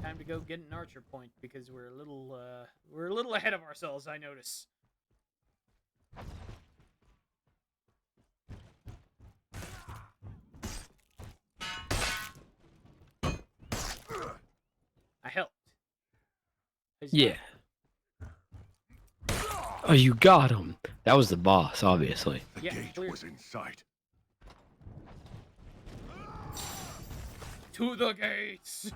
time to go get an archer point because we're a little ahead of ourselves, I notice. I helped. yeah. Oh, you got him. That was the boss, obviously. The Yeah, gate clear. was in sight. To the gates!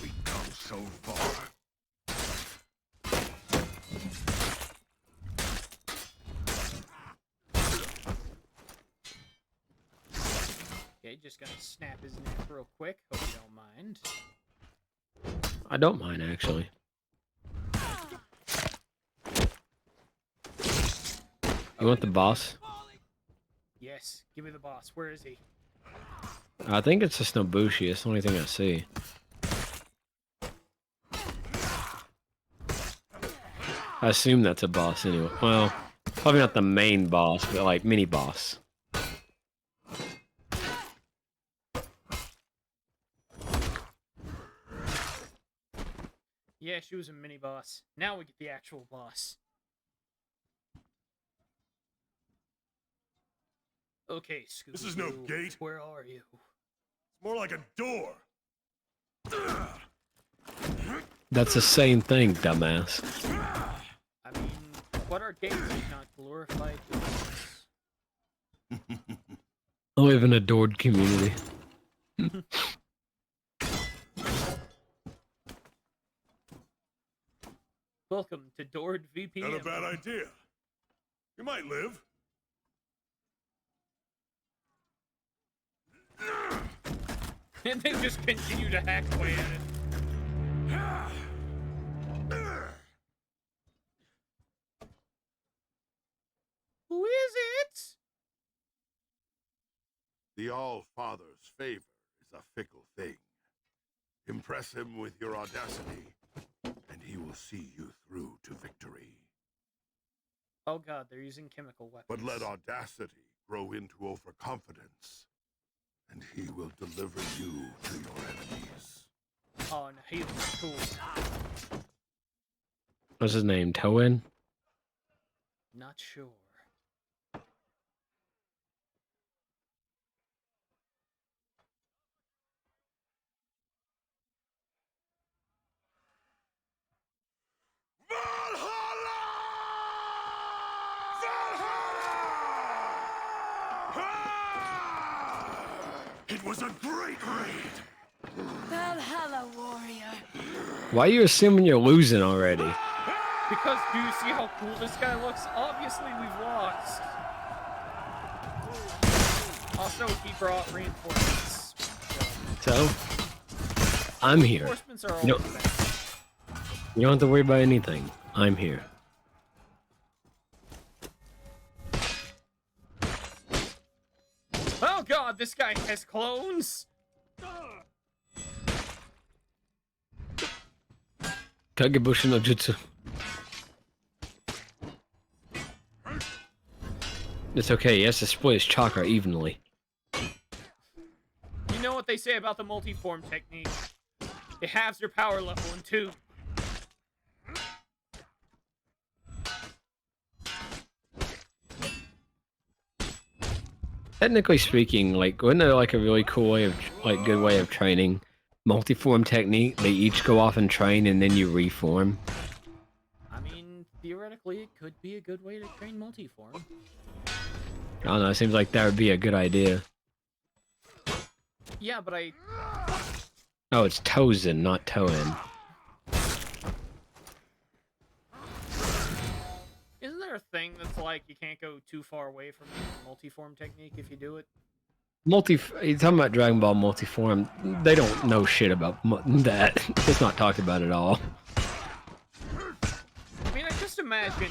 We've come so far. Okay, just gonna snap his neck real quick. Hope you don't mind. I don't mind, actually. You want the boss? Yes, give me the boss. Where is he? I think it's a Snobushi. It's the only thing I see. I assume that's a boss anyway. Well, probably not the main boss, but like mini boss. Yeah, she was a mini boss. Now we get the actual boss. Okay, Scooby. This is no gate. Where are you? It's more like a door. That's the same thing, dumbass. I mean, what are gates if not glorified doors? I live in an adored community. Welcome to Doored VPN. Not a bad idea. You might live. And they just continue to hack away at it. Who is it? The All-Father's favor is a fickle thing. Impress him with your audacity, and he will see you through to victory. Oh god, they're using chemical weapons. But let audacity grow into overconfidence, and he will deliver you to your enemies. Oh, no, he looks cool. What's his name? Toin? Not sure. It was a great raid! Valhalla, warrior. Why are you assuming you're losing already? Because do you see how cool this guy looks? Obviously we've lost. Also, he brought reinforcements. So, I'm here. Reinforcements are You always don't- bad. You don't have to worry about anything. I'm here. Oh god, this guy has clones! Kagebushi no Jutsu. It's okay, he has to split his chakra evenly. You know what they say about the multi-form technique? It halves your power level in 2. Technically speaking, like, wasn't there like a really cool way of, like, good way of training? Multiform technique, they each go off and train and then you reform. I mean, theoretically, it could be a good way to train multi-form. I don't know, it seems like that would be a good idea. Yeah, but I... Oh, it's Tozen, not Toen. Isn't there a thing that's like you can't go too far away from the multi-form technique if you do it? You're talking about Dragon Ball Multiform, they don't know shit about that. It's not talked about at all. I mean, I just imagine,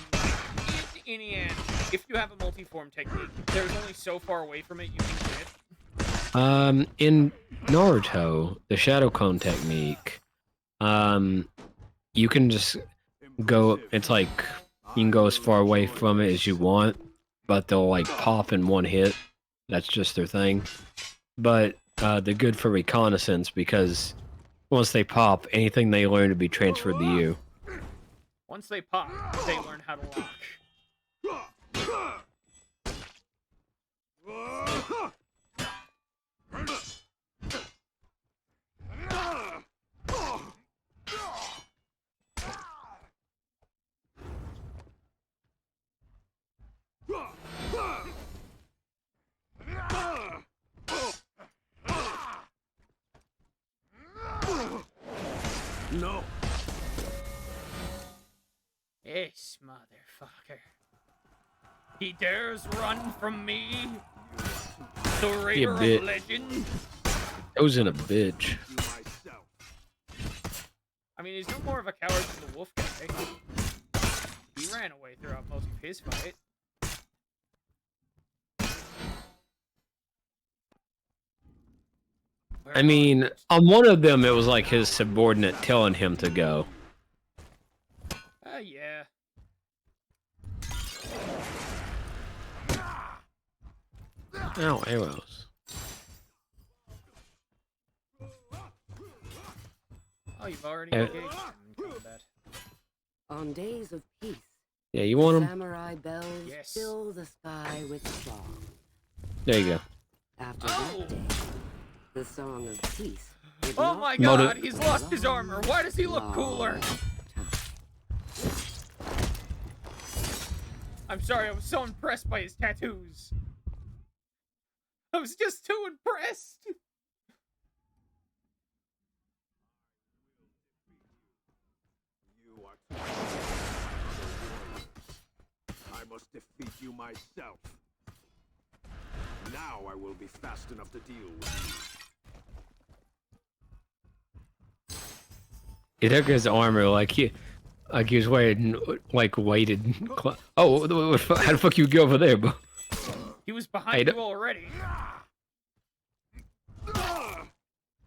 in the end, if you have a multi-form technique, there's only so far away from it you can get. In Naruto, the Shadow Clone technique, you can just go, it's like, you can go as far away from it as you want, but they'll like pop in one hit. That's just their thing. But they're good for reconnaissance because once they pop, anything they learn to be transferred to you. Once they pop, they learn how to lock. No. Yes, motherfucker. He dares run from me? The Raider bit. of Legend? Tozen a bitch. You myself. I mean, he's no more of a coward than the wolf guy. He ran away throughout most of his fight. Where I are mean, you? on one of them, it was like his subordinate telling him to go. Yeah. Ow, arrows. Oh, you've already Uh, engaged him in combat. On days of peace, Yeah, you want him? samurai bells Yes. fill the sky with song. There you go. After Oh! that day, the song of peace. would Oh not my be god, he's lost his armor. Why does he look long cooler? time. I'm sorry, I was so impressed by his tattoos. I was just too impressed. You are too I must defeat you myself. Now I will be fast enough to deal with you. He took his armor like he was wearing like weighted. Oh, how the fuck you go over there, bro? He was Hey, behind you already.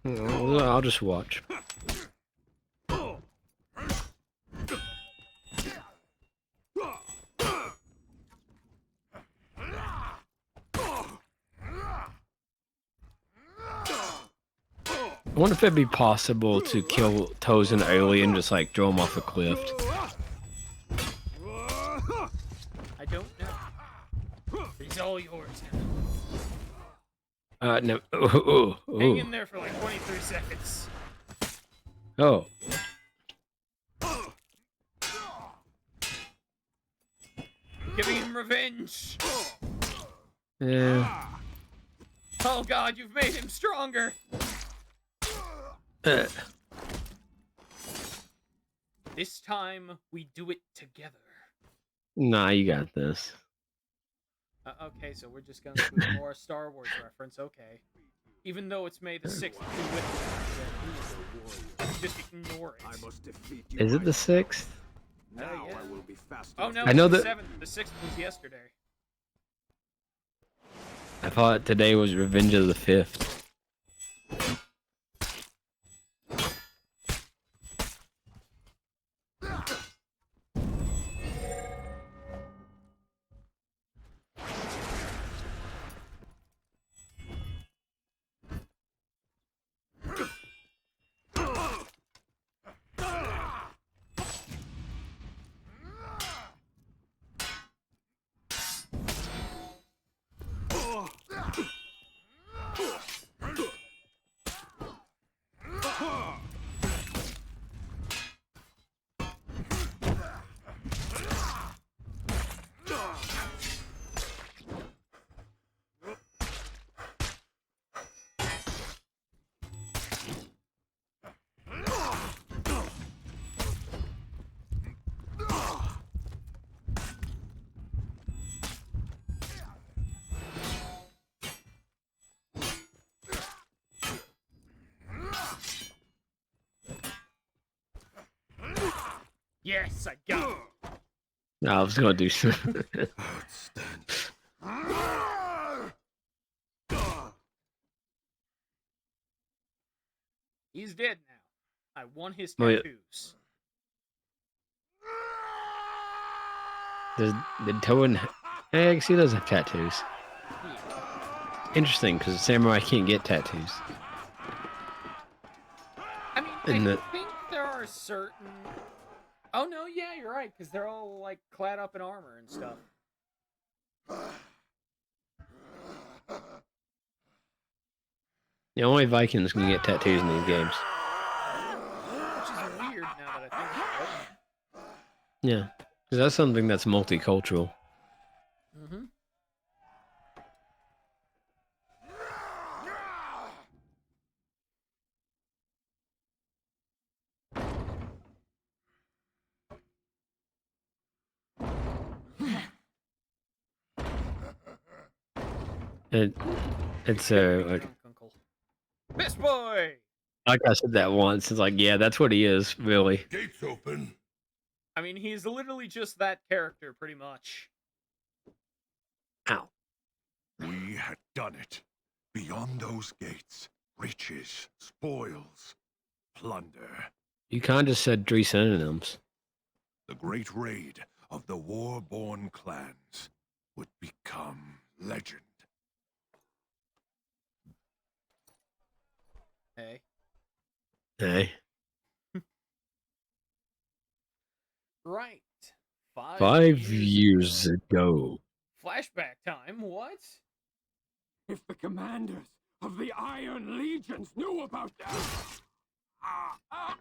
Well, I'll just watch. I wonder if it'd be possible to kill Tozen early and just like throw him off a cliff. I don't know. He's all yours now. No. Ooh, ooh, Hang ooh. in there for like 23 seconds. Oh. Giving him revenge. Yeah. Oh god, you've made him stronger. This time we do it together. Nah, you got this. Okay, so we're just gonna do more Star Wars reference. Okay, even though it's May the 6th, just ignore it. I must defeat you. Is it the myself. 6th? Now yeah. I will be fast Oh enough no, to I know it's the that- 7th. The 6th was yesterday. I thought today was Revenge of the 5th. Yes, I got it. No, I was gonna do some. He's dead now. I won his Oh, yeah. tattoos. Did Toen? Hey, I guess he does have tattoos. Interesting, because samurai can't get tattoos. I mean, And I the- think there are certain. Oh no, yeah, you're right, because they're all like clad up in armor and stuff. The only Vikings can get tattoos in these games. Which is weird now that I think about it. Yeah, because that's something that's multicultural. Mm-hmm. It's like Uncle. Best boy. I said that once. It's like, yeah, that's what he is, really. Gates open. I mean, he's literally just that character, pretty much. Ow. We had done it. Beyond those gates, riches, spoils, plunder. You kind of just said 3 synonyms. The great raid of the war-born clans would become legend. Hey. Hey, Right. 5 5 years years ago. ago. Flashback time. What? If the commanders of the Iron Legions knew about that.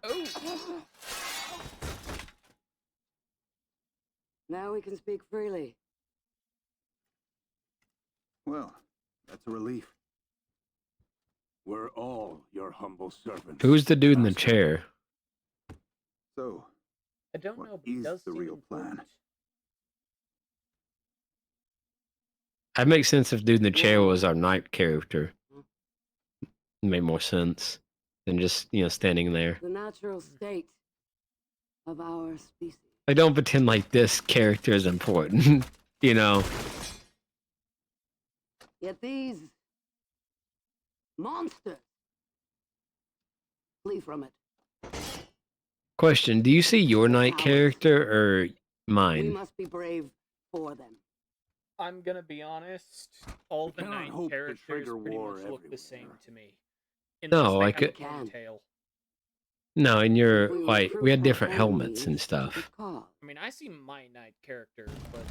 Oh. Now we can speak freely. Well, that's a relief. We're all your humble servants. Who's the dude in the Master. chair? So, I don't What know, but it is does the seem real plan? important. That makes sense if dude in the chair was our knight character. It made more sense than just, standing there. The natural state of our species. I don't pretend like this character is important, Yet these Monsters! Flee from it. Question: do you see your knight Cowards. character or We mine? must be brave for them. I'm gonna be honest. All the cannot knight hope to characters trigger pretty war much look the same everywhere. to me. No, Unless they like have a it- ponytail. No, and you're If we like we recruit had our different helmets and enemies, stuff. good call. I mean, I see my knight character, but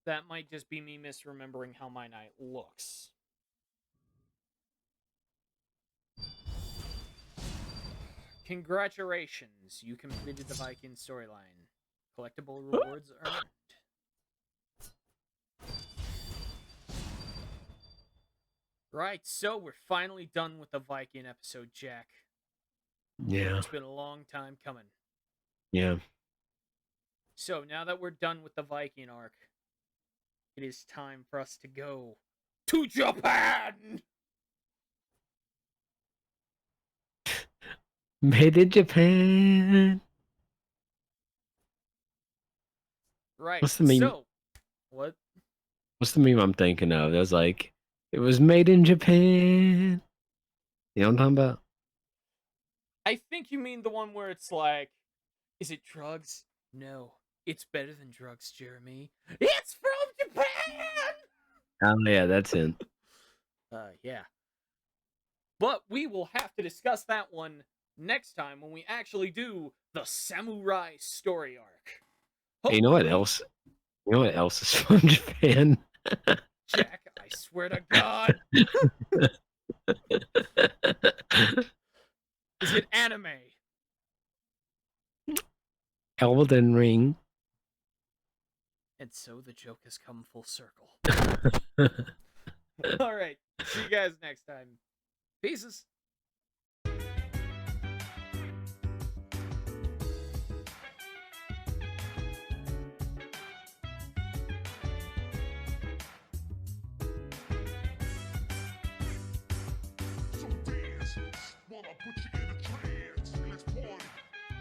that might just be me misremembering how my knight looks. Congratulations, you completed the Viking storyline. Collectible rewards earned. Right, so we're finally done with the Viking episode, Jack. Yeah, It's been a long time coming. yeah. So now that we're done with the Viking arc, it is time for us to go to Japan! Made in Japan. Right, What's the meme? so... What? What's the meme I'm thinking of? It was like, it was made in Japan. You know what I'm talking about? I think you mean the one where it's like, is it drugs? No, it's better than drugs, Jeremy. It's from Japan! Oh yeah, that's it. Yeah. But we will have to discuss that one next time when we actually do the samurai story arc. Hey, you know what Hopefully- else? You know what else is from Japan? Jack, I swear to God. Is it anime? Elden Ring. And so the joke has come full circle. Alright, see you guys next time. Pieces.